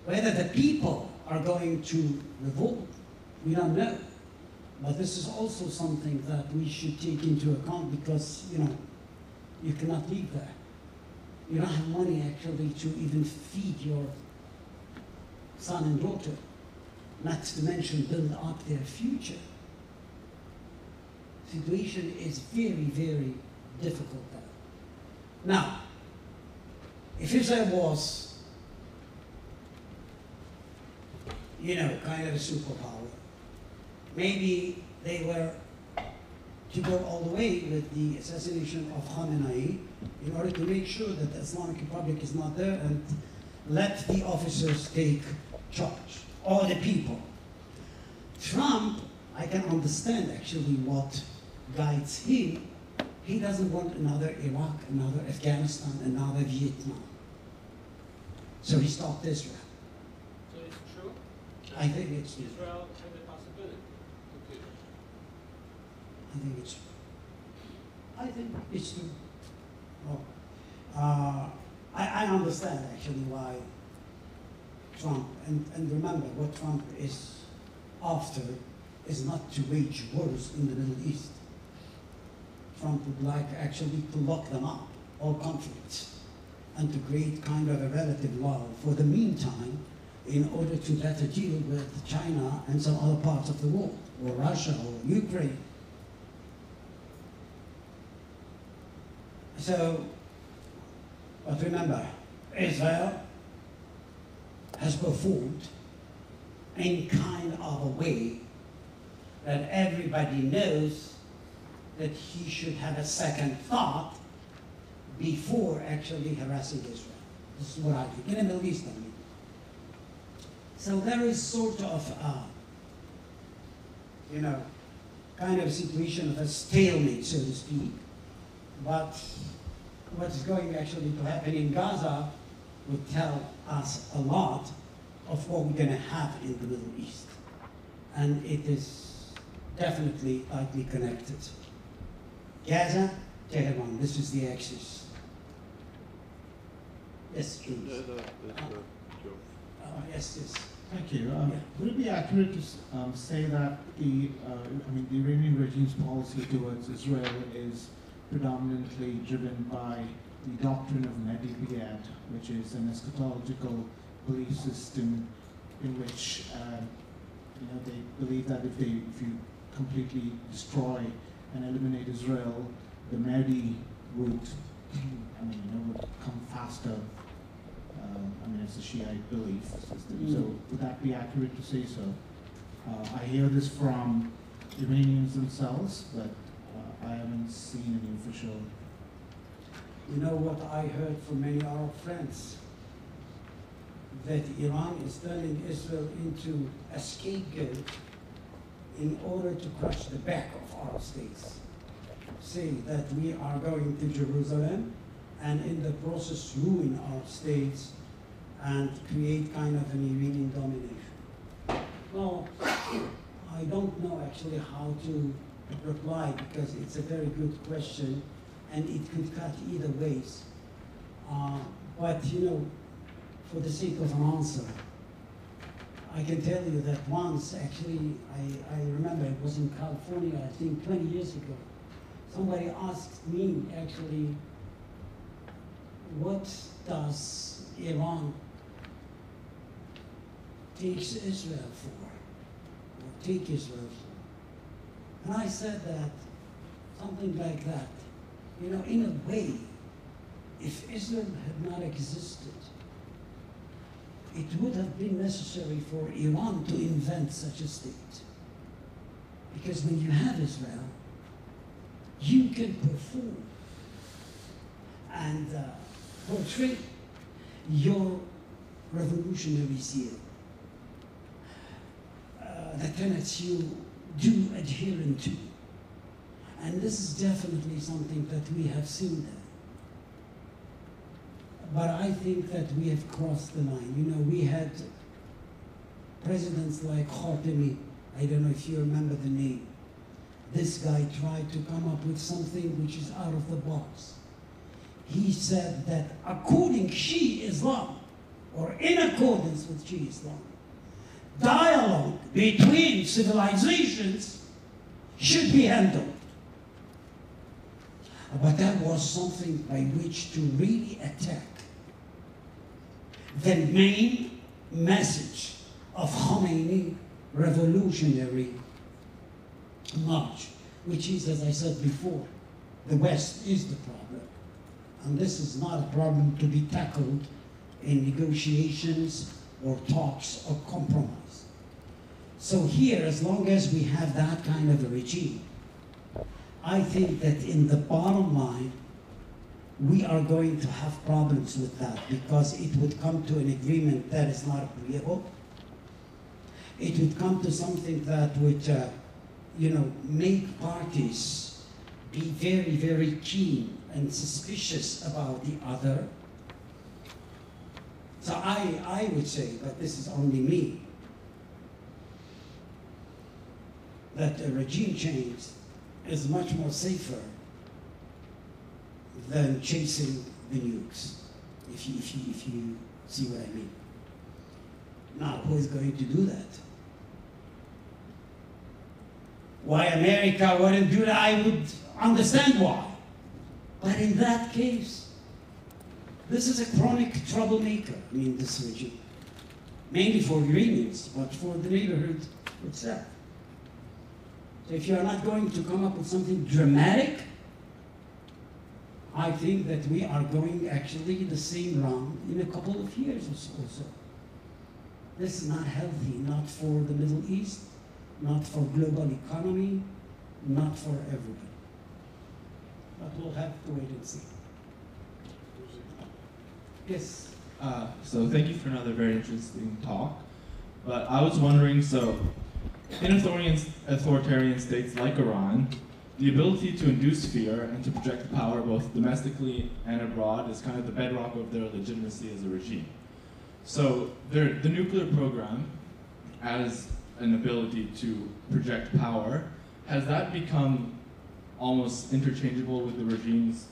Whether the people are going to revolt, we don't know. But this is also something that we should take into account because, you know, you cannot live there. You don't have money actually to even feed your son and daughter, not to mention build up their future. Situation is very, very difficult there. Now, if Israel was, you know, kind of a superpower, maybe they were to go all the way with the assassination of Khamenei in order to make sure that the Islamic Republic is not there and let the officers take charge, or the people. Trump, I can understand actually what guides him. He doesn't want another Iraq, another Afghanistan, another Vietnam. So he stopped Israel. So it's true? I think it's true. Israel has the possibility to kill. I think it's true. I think it's true. Well, I understand actually why Trump, and remember what Trump is after is not to wage wars in the Middle East. Trump would like actually to lock them up, all conflicts, and to create kind of a relative lull for the meantime in order to better deal with China and some other parts of the world, or Russia, or Ukraine. So, but remember, Israel has performed in kind of a way that everybody knows that he should have a second thought before actually harassing Israel. This is what I think. In the Middle East, I mean. So there is sort of, you know, kind of a situation of a stalemate, so to speak. But what is going actually to happen in Gaza would tell us a lot of what we're going to have in the Middle East. And it is definitely tightly connected. Gaza, Tehran, this is the axis. Yes, please. Yes, yes. Thank you. Would it be accurate to say that the Iranian regime's policy towards Israel is predominantly driven by the doctrine of Nadi-Biad, which is an eschatological belief system in which they believe that if you completely destroy and eliminate Israel, the Mahdi would come faster. It's a Shiite belief system. So would that be accurate to say so? I hear this from Iranians themselves, but I haven't seen any official. You know what I heard from many Arab friends? That Iran is turning Israel into a scapegoat in order to crush the back of our states. Say that we are going to Jerusalem and in the process ruin our states and create kind of an Iranian domination. Well, I don't know actually how to reply because it's a very good question and it could cut either ways. But you know, for the sake of an answer, I can tell you that once, actually, I remember it was in California, I think 20 years ago, somebody asked me, actually, what does Iran takes Israel for, or take Israel for? And I said that, something like that, you know, in a way, if Israel had not existed, it would have been necessary for Iran to invent such a state. Because when you have Israel, you can perform and portray your revolutionary zeal, the tenets you do adhere to. And this is definitely something that we have seen there. But I think that we have crossed the line. You know, we had presidents like Khatami, I don't know if you remember the name. This guy tried to come up with something which is out of the box. He said that according Shia Islam, or in accordance with Shia Islam, dialogue between civilizations should be handled. But that was something by which to really attack the main message of Khomeini revolutionary march, which is, as I said before, the West is the problem. And this is not a problem to be tackled in negotiations or talks or compromise. So here, as long as we have that kind of a regime, I think that in the bottom line, we are going to have problems with that because it would come to an agreement that is not agreeable. It would come to something that would, you know, make parties be very, very keen and suspicious about the other. So I would say, but this is only me, that a regime change is much more safer than chasing the nukes, if you see what I mean. Now, who is going to do that? Why America wouldn't do that, I would understand why. But in that case, this is a chronic troublemaker, I mean, this regime. Mainly for Iranians, but for the neighborhood itself. So if you are not going to come up with something dramatic, I think that we are going actually the same round in a couple of years or so. This is not healthy, not for the Middle East, not for global economy, not for everybody. But we'll have to wait and see. Yes? So thank you for another very interesting talk. But I was wondering, so in authoritarian states like Iran, the ability to induce fear and to project power both domestically and abroad is kind of the bedrock of their legitimacy as a regime. So the nuclear program, as an ability to project power, has that become almost interchangeable with the regime's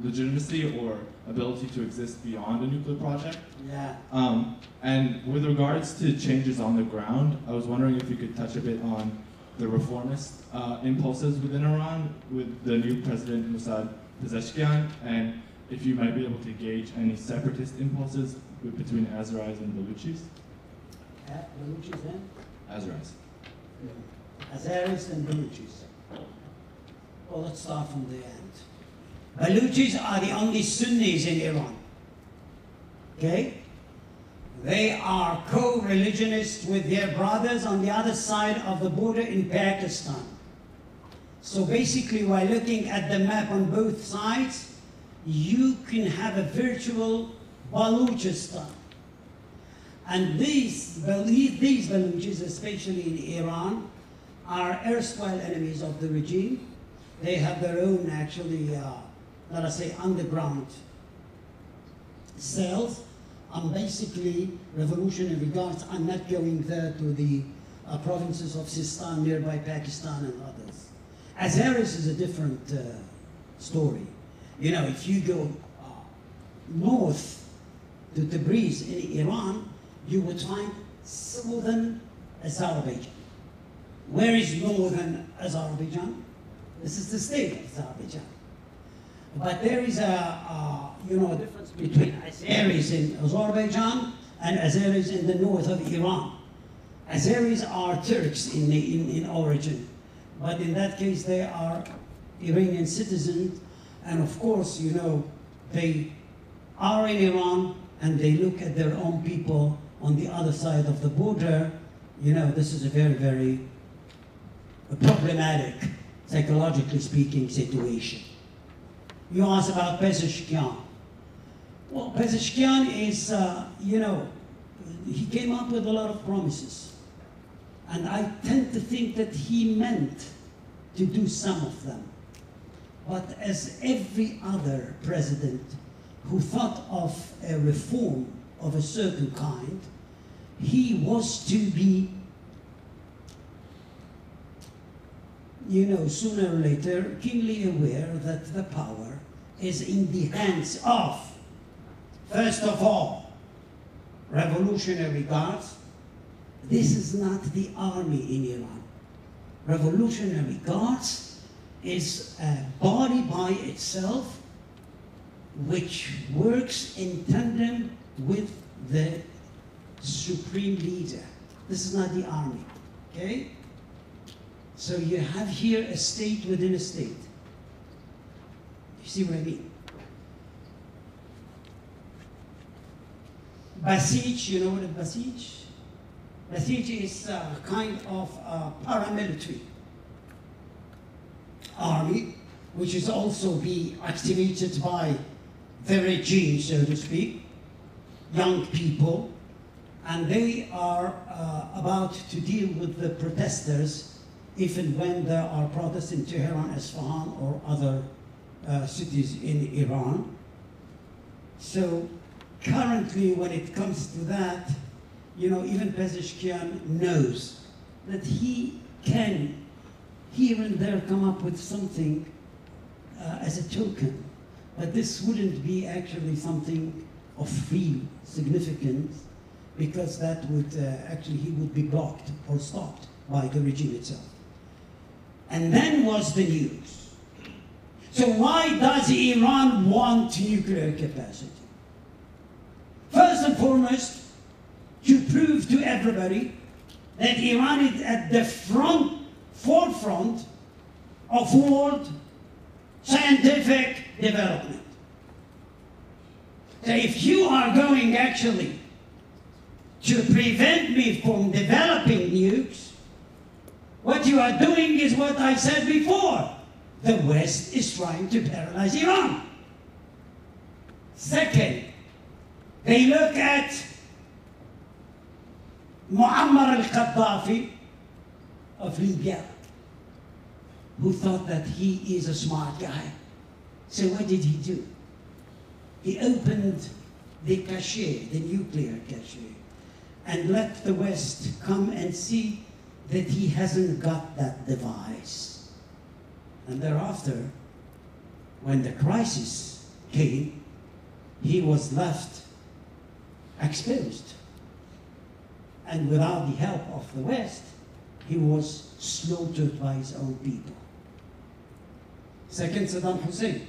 legitimacy or ability to exist beyond a nuclear project? Yeah. And with regards to changes on the ground, I was wondering if you could touch a bit on the reformist impulses within Iran with the new president Mossad Pezeshkian, and if you might be able to gauge any separatist impulses between Azeris and Baluchis. Baluchis and? Azeris. Azeris and Baluchis. Well, let's start from the end. Baluchis are the only Sunnis in Iran. Okay? They are co-religionists with their brothers on the other side of the border in Pakistan. So basically, while looking at the map on both sides, you can have a virtual Baluchistan. And these Baluchis, especially in Iran, are erstwhile enemies of the regime. They have their own, actually, let us say, underground cells. Basically, revolutionary guards are not going there to the provinces of Sistan, nearby Pakistan and others. Azeris is a different story. You know, if you go north to Tabriz in Iran, you would find southern Azerbaijan. Where is northern Azerbaijan? This is the state of Azerbaijan. But there is a difference between Azeris in Azerbaijan and Azeris in the north of Iran. Azeris are Turks in origin, but in that case they are Iranian citizens, and of course, you know, they are in Iran and they look at their own people on the other side of the border. You know, this is a very, very problematic, psychologically speaking, situation. You asked about Pezeshkian. Well, Pezeshkian is, you know, he came up with a lot of promises. And I tend to think that he meant to do some of them. But as every other president who thought of a reform of a certain kind, he was to be, you know, sooner or later, keenly aware that the power is in the hands of, first of all, revolutionary guards. This is not the army in Iran. Revolutionary guards is a body by itself which works in tandem with the supreme leader. This is not the army, okay? So you have here a state within a state. You see what I mean? Basij, you know what a Basij? Basij is a kind of paramilitary army, which is also be activated by the regime, so to speak, young people, and they are about to deal with the protesters if and when there are protests in Tehran, Isfahan, or other cities in Iran. So currently, when it comes to that, you know, even Pezeshkian knows that he can here and there come up with something as a token, but this wouldn't be actually something of real significance, because that would actually, he would be blocked or stopped by the regime itself. And then was the news. So why does Iran want nuclear capacity? First and foremost, to prove to everybody that Iran is at the forefront of world scientific development. So if you are going actually to prevent me from developing nukes, what you are doing is what I said before. The West is trying to paralyze Iran. Second, they look at Muammar al-Gaddafi of Libya, who thought that he is a smart guy. So what did he do? He opened the cache, the nuclear cache, and let the West come and see that he hasn't got that device. And thereafter, when the crisis came, he was left exposed. And without the help of the West, he was slaughtered by his own people. Second, Saddam Hussein.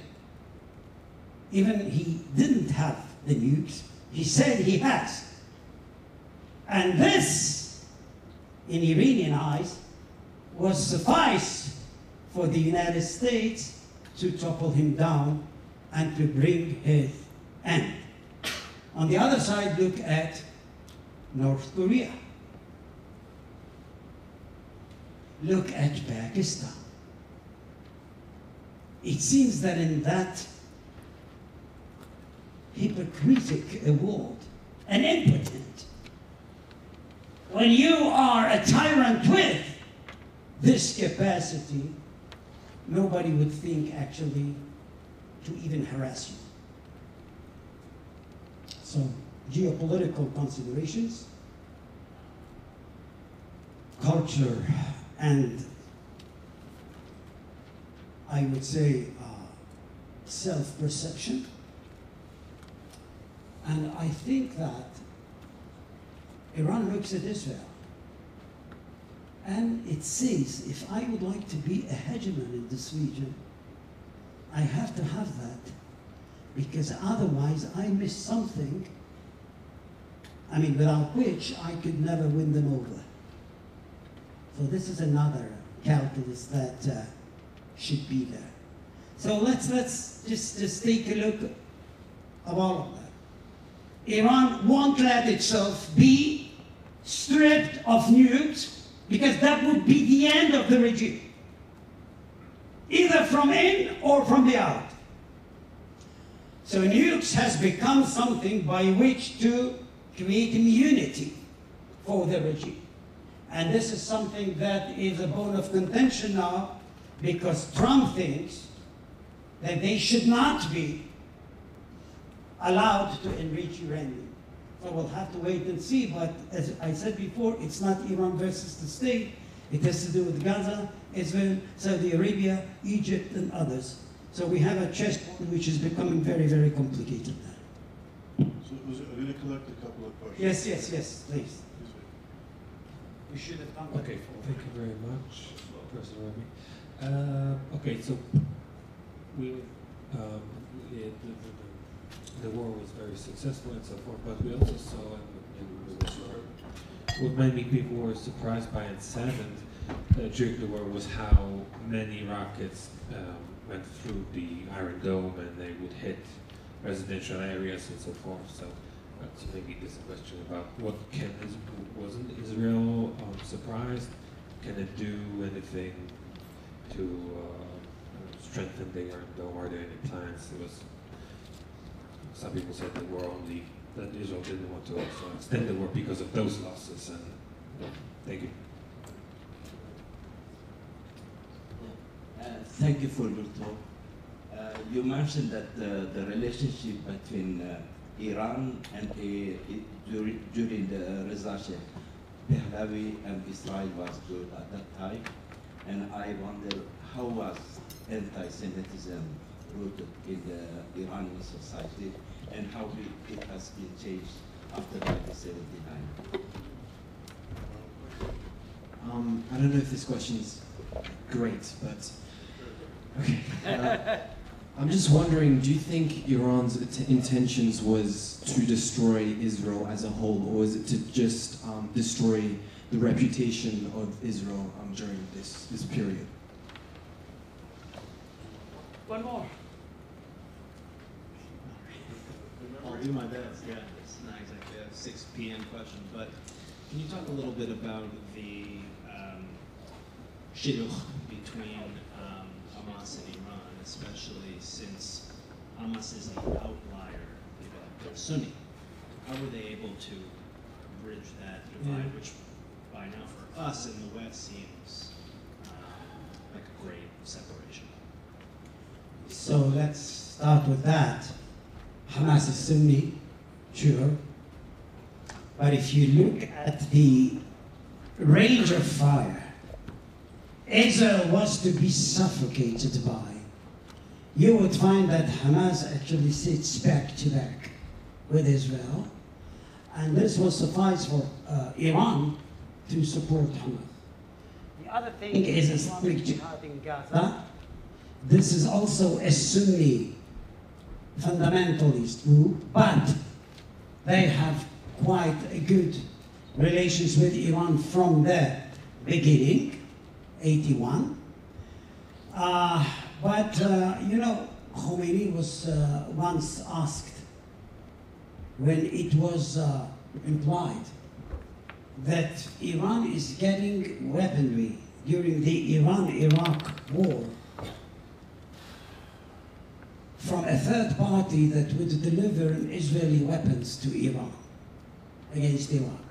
Even he didn't have the nukes, he said he has. And this, in Iranian eyes, was suffice for the United States to topple him down and to bring his end. On the other side, look at North Korea. Look at Pakistan. It seems that in that hypocritic world, an impotent, when you are a tyrant with this capacity, nobody would think actually to even harass you. So, geopolitical considerations, culture, and I would say self-perception. And I think that Iran looks at Israel and it says, if I would like to be a hegemon in this region, I have to have that, because otherwise I miss something, I mean, without which I could never win them over. So this is another calculus that should be there. So let's just take a look of all of that. Iran won't let itself be stripped of nukes, because that would be the end of the regime, either from in or from the out. So nukes has become something by which to create immunity for the regime. And this is something that is a bone of contention now, because Trump thinks that they should not be allowed to enrich uranium. So we'll have to wait and see, but as I said before, it's not Iran versus the state. It has to do with Gaza, Israel, Saudi Arabia, Egypt, and others. So we have a chessboard which is becoming very, very complicated now. So I'm going to collect a couple of questions. Yes, please. We should have done that Okay, before. thank you very much, Professor Rabi. Okay, so the war was very successful and so forth, but we also saw, what many people were surprised by and saddened during the war was how many rockets went through the Iron Dome and they would hit residential areas and so forth. So maybe this is a question about what wasn't Israel surprised? Can it do anything to strengthen the Iron Dome? Are there any plans? Some people said the war only, that Israel didn't want to also extend the war because of those losses. And thank you. Thank you for your talk. You mentioned that the relationship between Iran and during the Reza Shah Pahlavi and Israel was good at that time, and I wonder how was anti-Semitism rooted in the Iranian society, and how it has been changed after 1979. I don't know if this question is great, but okay. I'm just wondering, do you think Iran's intentions was to destroy Israel as a whole, or is it to just destroy the reputation of Israel during this period? One more. I'll do my best. Yeah, it's not exactly a 6 p.m. question, but can you talk a little bit about the shidduch between Hamas and Iran, especially since Hamas is an outlier, they're Sunni. How were they able to bridge that divide, which by now for us in the West seems like a great separation? So let's start with that. Hamas is Sunni, sure. But if you look at the range of fire Israel was to be suffocated by, you would find that Hamas actually sits back to back with Israel, and this will suffice for Iran to support Hamas. The other thing is Islamic Jihad in Gaza. This is also a Sunni fundamentalist group, but they have quite a good relations with Iran from the beginning, 81. You know, Khomeini was once asked, when it was implied that Iran is getting weaponry during the Iran-Iraq war from a third party that would deliver Israeli weapons to Iran against Iraq.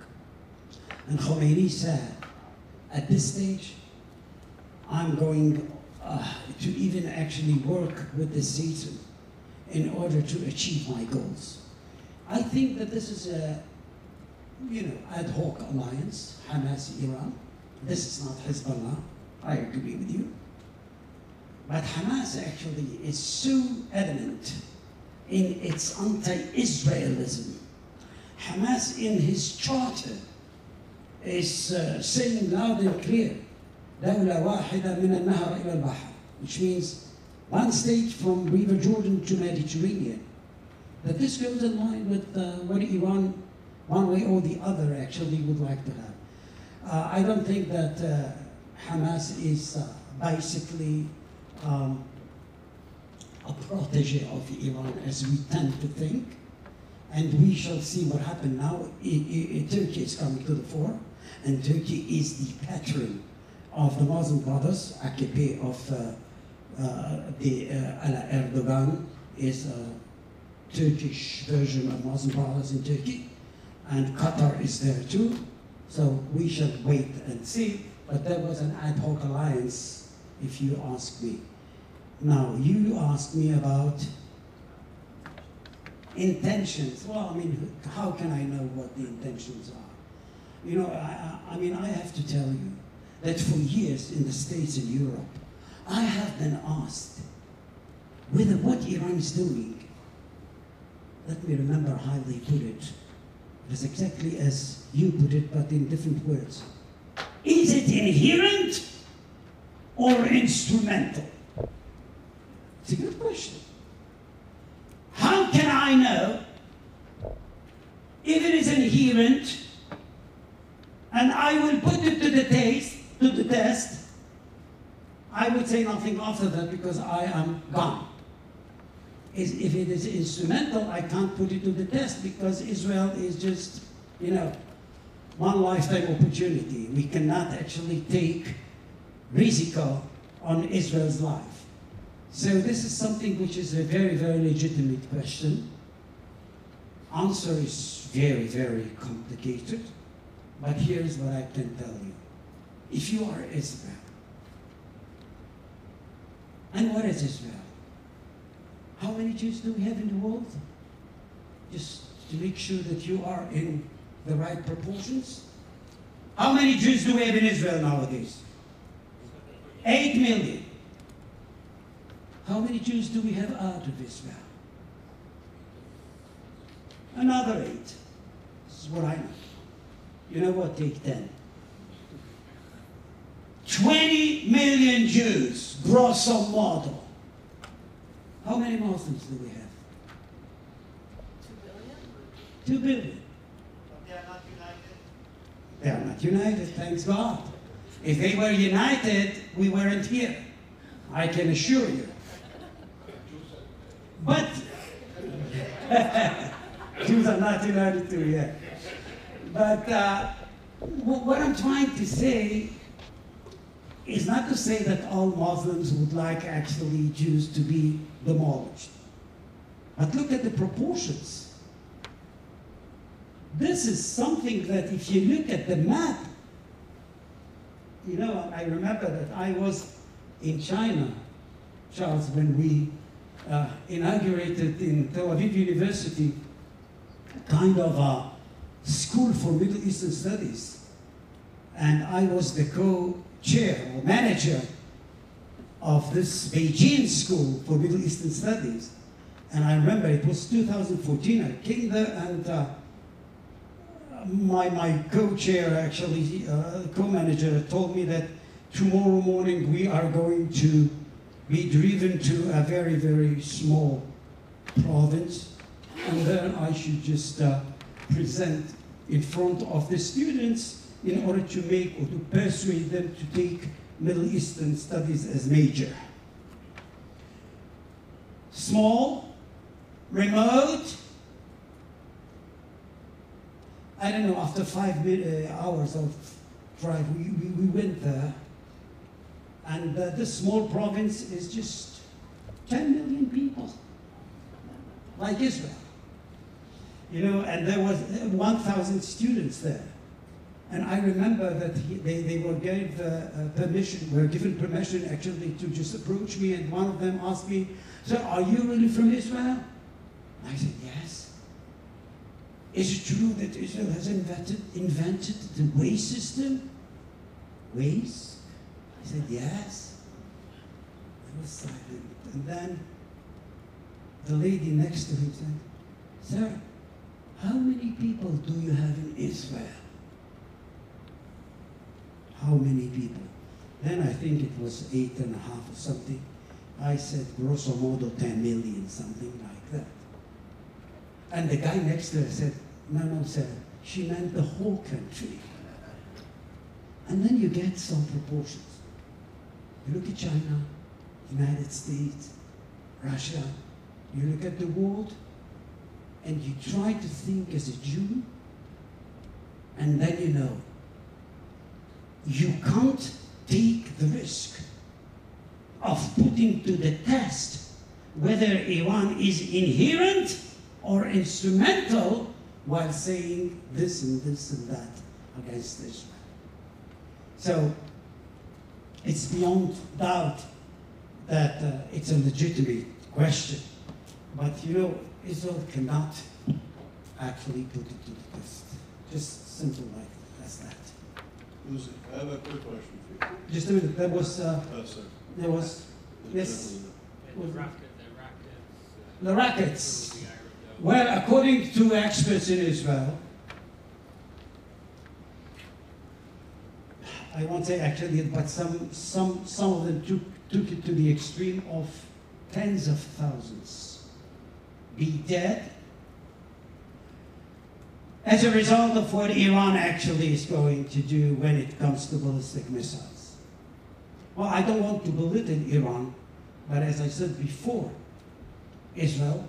And Khomeini said, at this stage, I'm going to even actually work with the Satan in order to achieve my goals. I think that this is a, ad hoc alliance, Hamas-Iran. This is not Hezbollah. I agree with you. But Hamas actually is so adamant in its anti-Israelism. Hamas in his charter is saying loud and clear, دولة واحدة من النهر إلى البحر, which means one state from River Jordan to Mediterranean. That this goes in line with what Iran, one way or the other, actually would like to have. I don't think that Hamas is basically a protege of Iran, as we tend to think. And we shall see what happens now. Turkey is coming to the fore, and Turkey is the patron of the Muslim Brothers. AKP of Erdogan is a Turkish version of Muslim Brothers in Turkey, and Qatar is there too. So we shall wait and see. But there was an ad hoc alliance, if you ask me. Now, you asked me about intentions. Well, I mean, how can I know what the intentions are? I mean, I have to tell you that for years in the States and Europe, I have been asked whether what Iran is doing, let me remember how they put it. It is exactly as you put it, but in different words. Is it inherent or instrumental? It's a good question. How can I know if it is inherent, and I will put it to the test? I would say nothing after that because I am gone. If it is instrumental, I can't put it to the test because Israel is just, one lifetime opportunity. We cannot actually take risiko on Israel's life. So this is something which is a very, very legitimate question. Answer is very, very complicated, but here's what I can tell you. If you are Israel, and what is Israel? How many Jews do we have in the world? Just to make sure that you are in the right proportions. How many Jews do we have in Israel nowadays? 8 million. How many Jews do we have out of Israel? Another 8. This is what I know. You know what? Take 10. 20 million Jews, grosso modo. How many Muslims do we have? 2 billion. 2 billion. But they are not united. They are not united, thanks God. If they were united, we weren't here. I can assure you. But Jews are not united too yet. But what I'm trying to say is not to say that all Muslims would like actually Jews to be demolished. But look at the proportions. This is something that if you look at the map, I remember that I was in China, Charles, when we inaugurated in Tel Aviv University kind of a school for Middle Eastern Studies. And I was the co-chair or manager of this Beijing School for Middle Eastern Studies. And I remember it was 2014, I came there and my co-chair, actually, co-manager told me that tomorrow morning we are going to be driven to a very, very small province, and then I should just present in front of the students in order to make or to persuade them to take Middle Eastern studies as major. Small, remote. I don't know, after 5 hours of drive, we went there. And this small province is just 10 million people, like Israel. And there was 1,000 students there. And I remember that they were given permission actually to just approach me, and one of them asked me, "So are you really from Israel?" I said, "Yes." "Is it true that Israel has invented the way system?" "Ways?" I said, "Yes." I was silent. And then the lady next to him said, "Sir, how many people do you have in Israel?" "How many people?" Then I think it was 8.5 or something. I said, grosso modo 10 million, something like that. And the guy next to her said, no, sir, she meant the whole country. And then you get some proportions. You look at China, United States, Russia, you look at the world, and you try to think as a Jew, and then you know, you can't take the risk of putting to the test whether Iran is inherent or instrumental while saying this and this and that against Israel. So it's beyond doubt that it's a legitimate question. But you know, Israel cannot actually put it to the test. Just simple like as that. Lucy, I have a quick question for you. Just a minute, there was, Sir. there was, yes, And the the rackets. Well, according to experts in Israel, I won't say actually, but some of them took it to the extreme of tens of thousands be dead as a result of what Iran actually is going to do when it comes to ballistic missiles. Well, I don't want to belittle Iran, but as I said before, Israel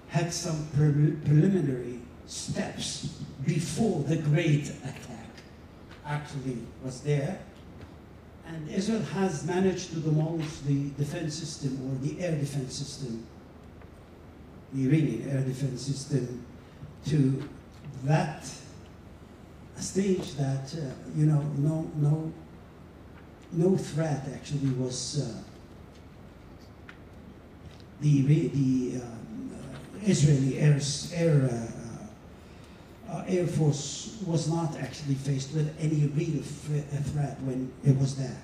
had some preliminary steps before the great attack actually was there. And Israel has managed to demolish the defense system, or the air defense system, the Iranian air defense system, to that stage that, you know, no threat actually was the Israeli Air Force was not actually faced with any real threat when it was there.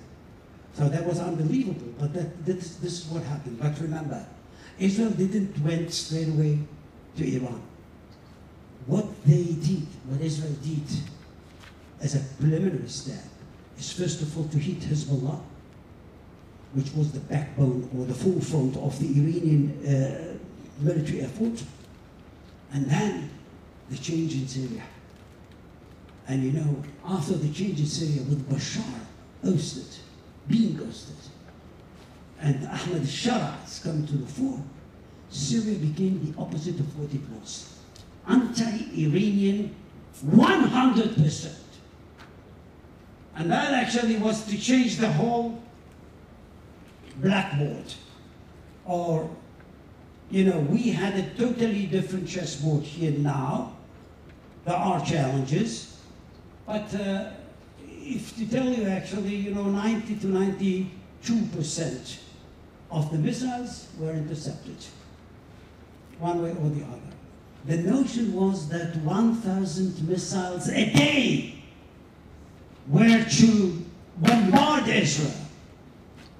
So that was unbelievable, but this is what happened. But remember, Israel didn't went straight away to Iran. What Israel did as a preliminary step is first of all to hit Hezbollah, which was the backbone or the forefront of the Iranian military effort, and then the change in Syria. And you know, after the change in Syria with Bashar being ousted, and Ahmed al-Shara has come to the fore, Syria became the opposite of what it was. Anti-Iranian 100%. And that actually was to change the whole blackboard. Or, you know, we had a totally different chessboard here now. There are challenges. But if to tell you actually, you know, 90 to 92% of the missiles were intercepted, one way or the other. The notion was that 1,000 missiles a day were to bombard Israel.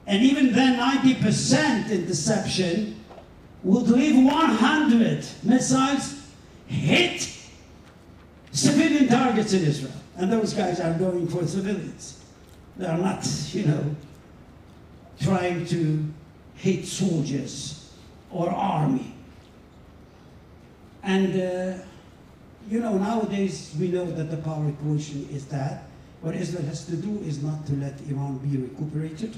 And even then, 90% interception would leave 100 missiles hit civilian targets in Israel. And those guys are going for civilians. They are not, you know, trying to hit soldiers or army. And, you know, nowadays we know that the power equation is that what Israel has to do is not to let Iran be recuperated,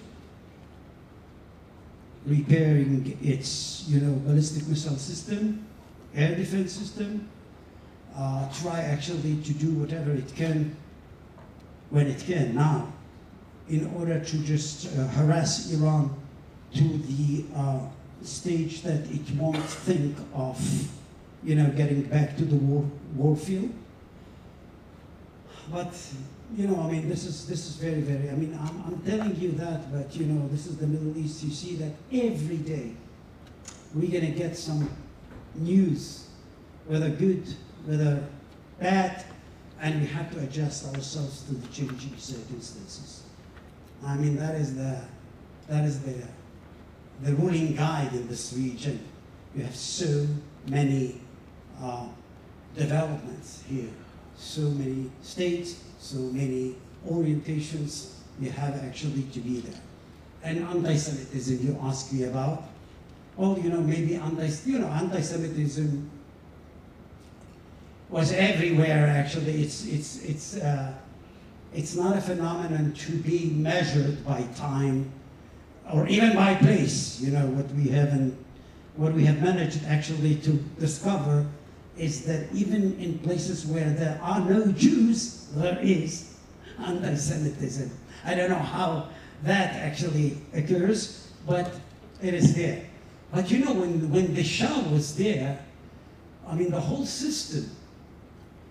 repairing its, you know, ballistic missile system, air defense system, try actually to do whatever it can when it can now in order to just harass Iran to the stage that it won't think of, you know, getting back to the war field. But you know, I mean, this is very, very. I mean, I'm telling you that, but you know, this is the Middle East. You see that every day. We're gonna get some news, whether good, whether bad, and we have to adjust ourselves to the changing circumstances. I mean, that is the ruling guide in this region. We have so many developments here, so many states, so many orientations. You have actually to be there. And anti-Semitism, you ask me about. Well, you know, maybe anti-Semitism was everywhere. Actually, it's not a phenomenon to be measured by time or even by place. You know, what we have managed actually to discover is that even in places where there are no Jews, there is anti-Semitism. I don't know how that actually occurs, but it is there. But you know, when the Shah was there, I mean, the whole system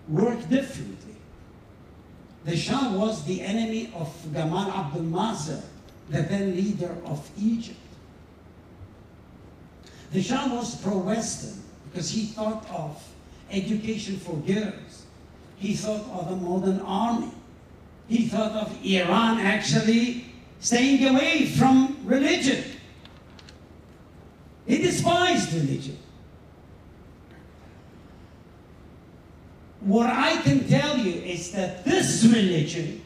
worked differently. The Shah was the enemy of Gamal Abdel Nasser, the then leader of Egypt. The Shah was pro-Western because he thought of education for girls. He thought of a modern army. He thought of Iran actually staying away from religion. He despised religion. What I can tell you is that this religion,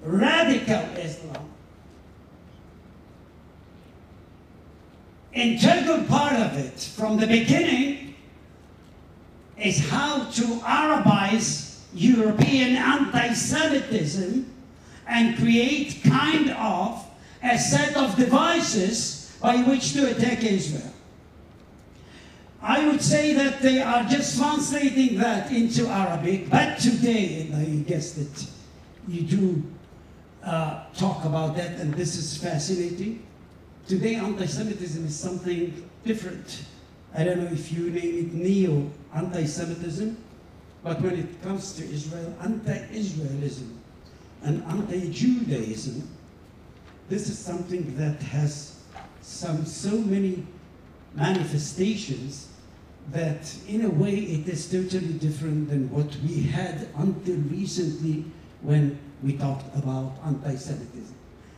radical Islam, integral part of it from the beginning is how to Arabize European anti-Semitism and create kind of a set of devices by which to attack Israel. I would say that they are just translating that into Arabic, but today, and I guess that you do talk about that, and this is fascinating. Today, anti-Semitism is something different. I don't know if you name it neo-anti-Semitism, but when it comes to Israel, anti-Israelism and anti-Judaism, this is something that has so many manifestations that in a way it is totally different than what we had until recently when we talked about anti-Semitism.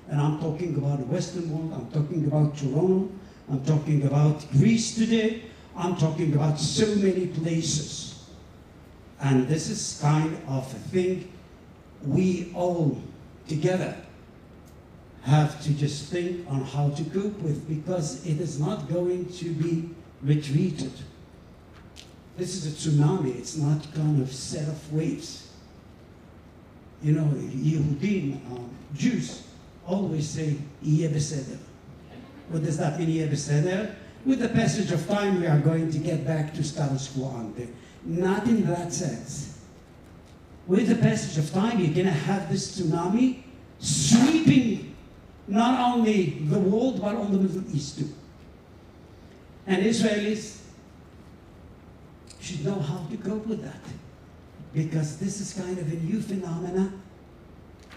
And I'm talking about the Western world, I'm talking about Toronto, I'm talking about Greece today, I'm talking about so many places. And this is kind of a thing we all together have to just think on how to cope with, because it is not going to be retreated. This is a tsunami, it's not kind of set of waves. You know, Yehudim, Jews, always say, Yeh beseder. What does that mean, Yeh beseder? With the passage of time, we are going to get back to status quo ante. Not in that sense. With the passage of time, you're going to have this tsunami sweeping not only the world, but on the Middle East too. And Israelis should know how to cope with that. Because this is kind of a new phenomena,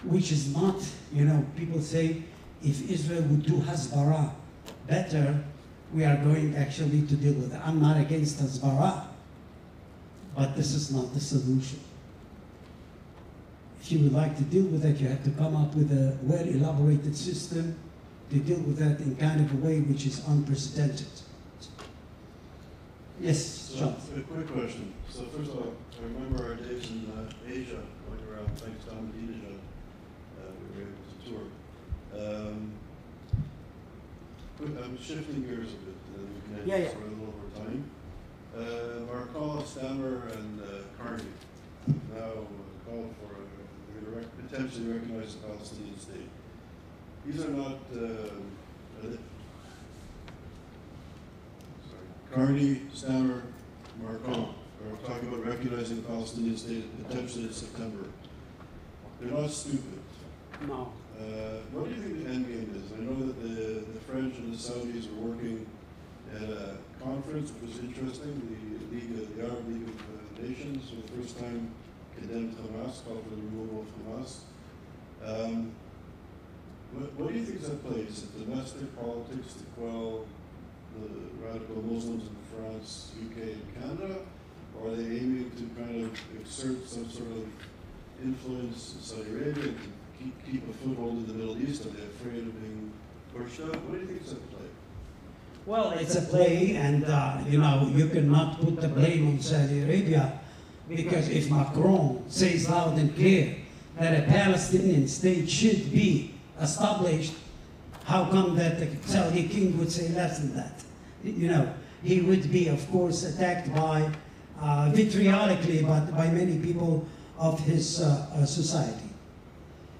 which is not, you know, people say, if Israel would do Hasbara better, we are going actually to deal with it. I'm not against Hasbara, but this is not the solution. If you would like to deal with that, you have to come up with a well-elaborated system to deal with that in kind of a way which is unprecedented. Yes, John. A quick question. So first of all, I remember our days in Asia, going around, thanks to Ahmadinejad, we were able to tour. I'm shifting gears a bit, and we can Yeah. sort of a little over time. Marcon, Stammer, and Carney now called for potentially recognize the Palestinian state. These are not Carney, Stammer, Marcon are talking about recognizing the Palestinian state potentially in September. They're not stupid. No. What do you think the end game is? I know that the French and the Saudis are working at a conference, which is interesting, the Arab League of Nations, for the first time condemned Hamas, called for the removal of Hamas. What do you think is at play? Is it domestic politics to quell the radical Muslims in France, UK, and Canada? Or are they aiming to kind of exert some sort of influence in Saudi Arabia to keep a foothold in the Middle East? Are they afraid of being pushed out? What do you think is at play? Well, it's a play, and you know, you cannot put the blame on Saudi Arabia, because if Macron says loud and clear that a Palestinian state should be established, how come that the Saudi king would say less than that? You know, he would be, of course, attacked by vitriolically, but by many people of his society.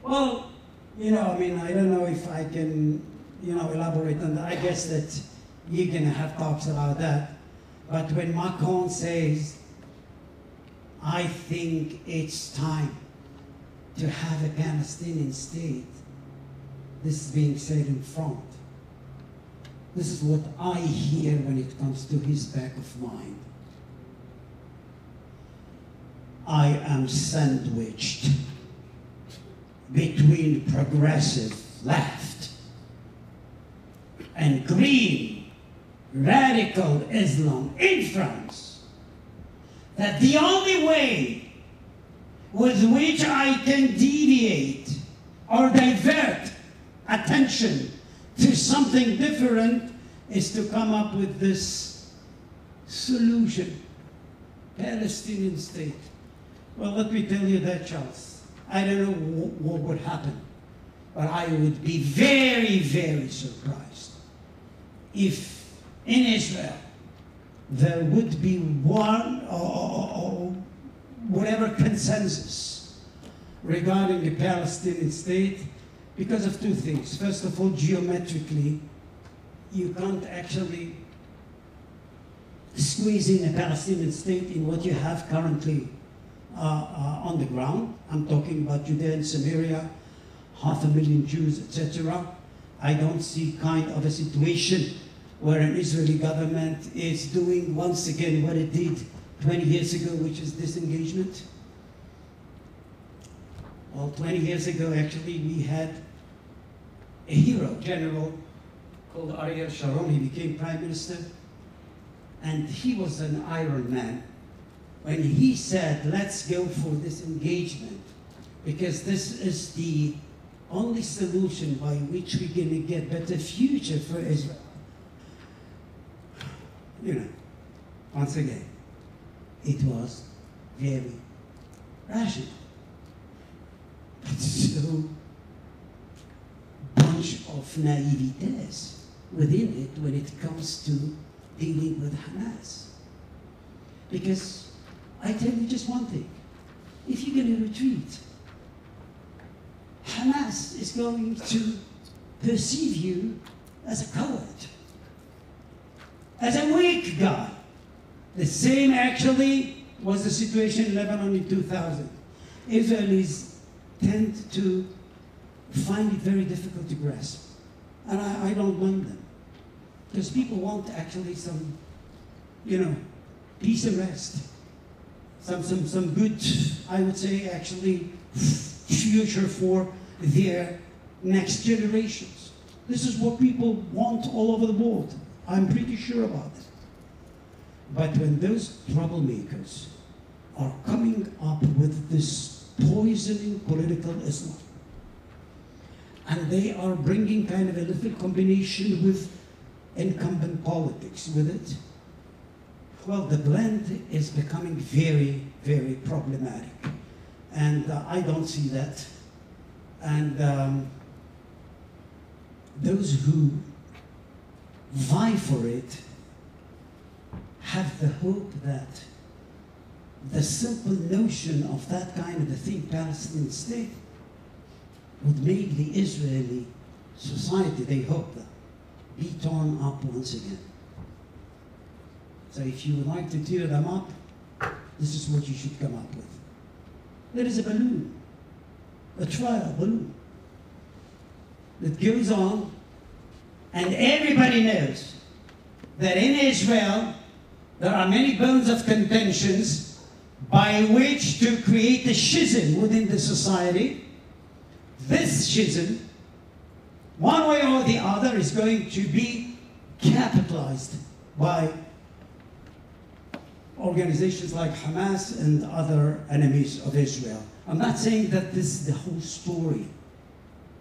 Well, you know, I mean, I don't know if I can, you know, elaborate on that. I guess that you're going to have talks about that. But when Macron says, I think it's time to have a Palestinian state, this is being said in front. This is what I hear when it comes to his back of mind. I am sandwiched between progressive left and green radical Islam in France, that the only way with which I can deviate or divert attention to something different is to come up with this solution, Palestinian state. Well, let me tell you that, Charles. I don't know what would happen, but I would be very, very surprised if in Israel there would be one or whatever consensus regarding the Palestinian state, because of two things. First of all, geometrically, you can't actually squeeze in a Palestinian state in what you have currently on the ground. I'm talking about Judea and Samaria, 500,000 Jews, etc. I don't see kind of a situation where an Israeli government is doing once again what it did 20 years ago, which is disengagement. Well, 20 years ago, actually, we had a hero, general, called Ariel Sharon. He became prime minister, and he was an Iron Man when he said, let's go for this engagement, because this is the only solution by which we're going to get better future for Israel. You know, once again, it was very rational. But so bunch of naivetes within it when it comes to dealing with Hamas. Because I tell you just one thing, if you're going to retreat, Hamas is going to perceive you as a coward, as a weak guy. The same actually was the situation in Lebanon in 2000. Israelis tend to find it very difficult to grasp. And I don't blame them. Because people want actually some, you know, peace and rest. Some good, I would say, actually, future for their next generations. This is what people want all over the world. I'm pretty sure about it. But when those troublemakers are coming up with this poisoning political Islam, and they are bringing kind of a little combination with incumbent politics with it, well, the blend is becoming very, very problematic. And I don't see that. And those who vie for it have the hope that the simple notion of that kind of a thing, Palestinian state, would make the Israeli society, they hope that, be torn up once again. So if you would like to tear them up, this is what you should come up with. There is a balloon, a trial balloon, that goes on, and everybody knows that in Israel there are many bones of contentions by which to create a schism within the society. This schism, one way or the other, is going to be capitalized by organizations like Hamas and other enemies of Israel. I'm not saying that this is the whole story,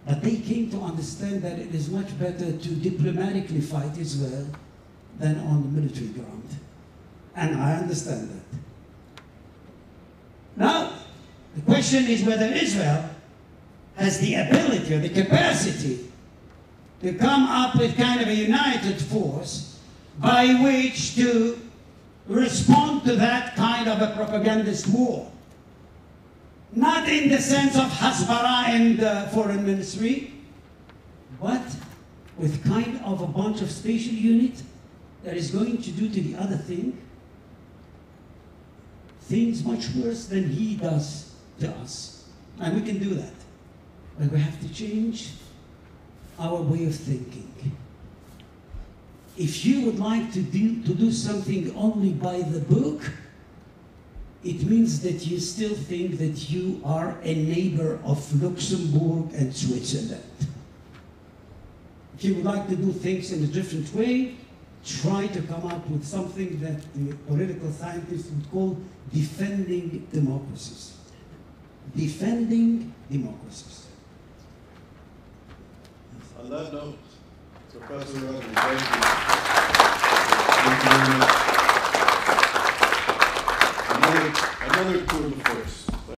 but they came to understand that it is much better to diplomatically fight Israel than on the military ground. And I understand that. Now, the question is whether Israel has the ability or the capacity to come up with kind of a united force by which to respond to that kind of a propagandist war. Not in the sense of Hasbara and the foreign ministry, but with kind of a bunch of special unit that is going to do to the other things much worse than he does to us. And we can do that. But we have to change our way of thinking. If you would like to do something only by the book, it means that you still think that you are a neighbor of Luxembourg and Switzerland. If you would like to do things in a different way, try to come up with something that the political scientists would call defending democracies. Defending democracies. On that note, Professor Rabi, thank you. Thank you very much. Another tour de force.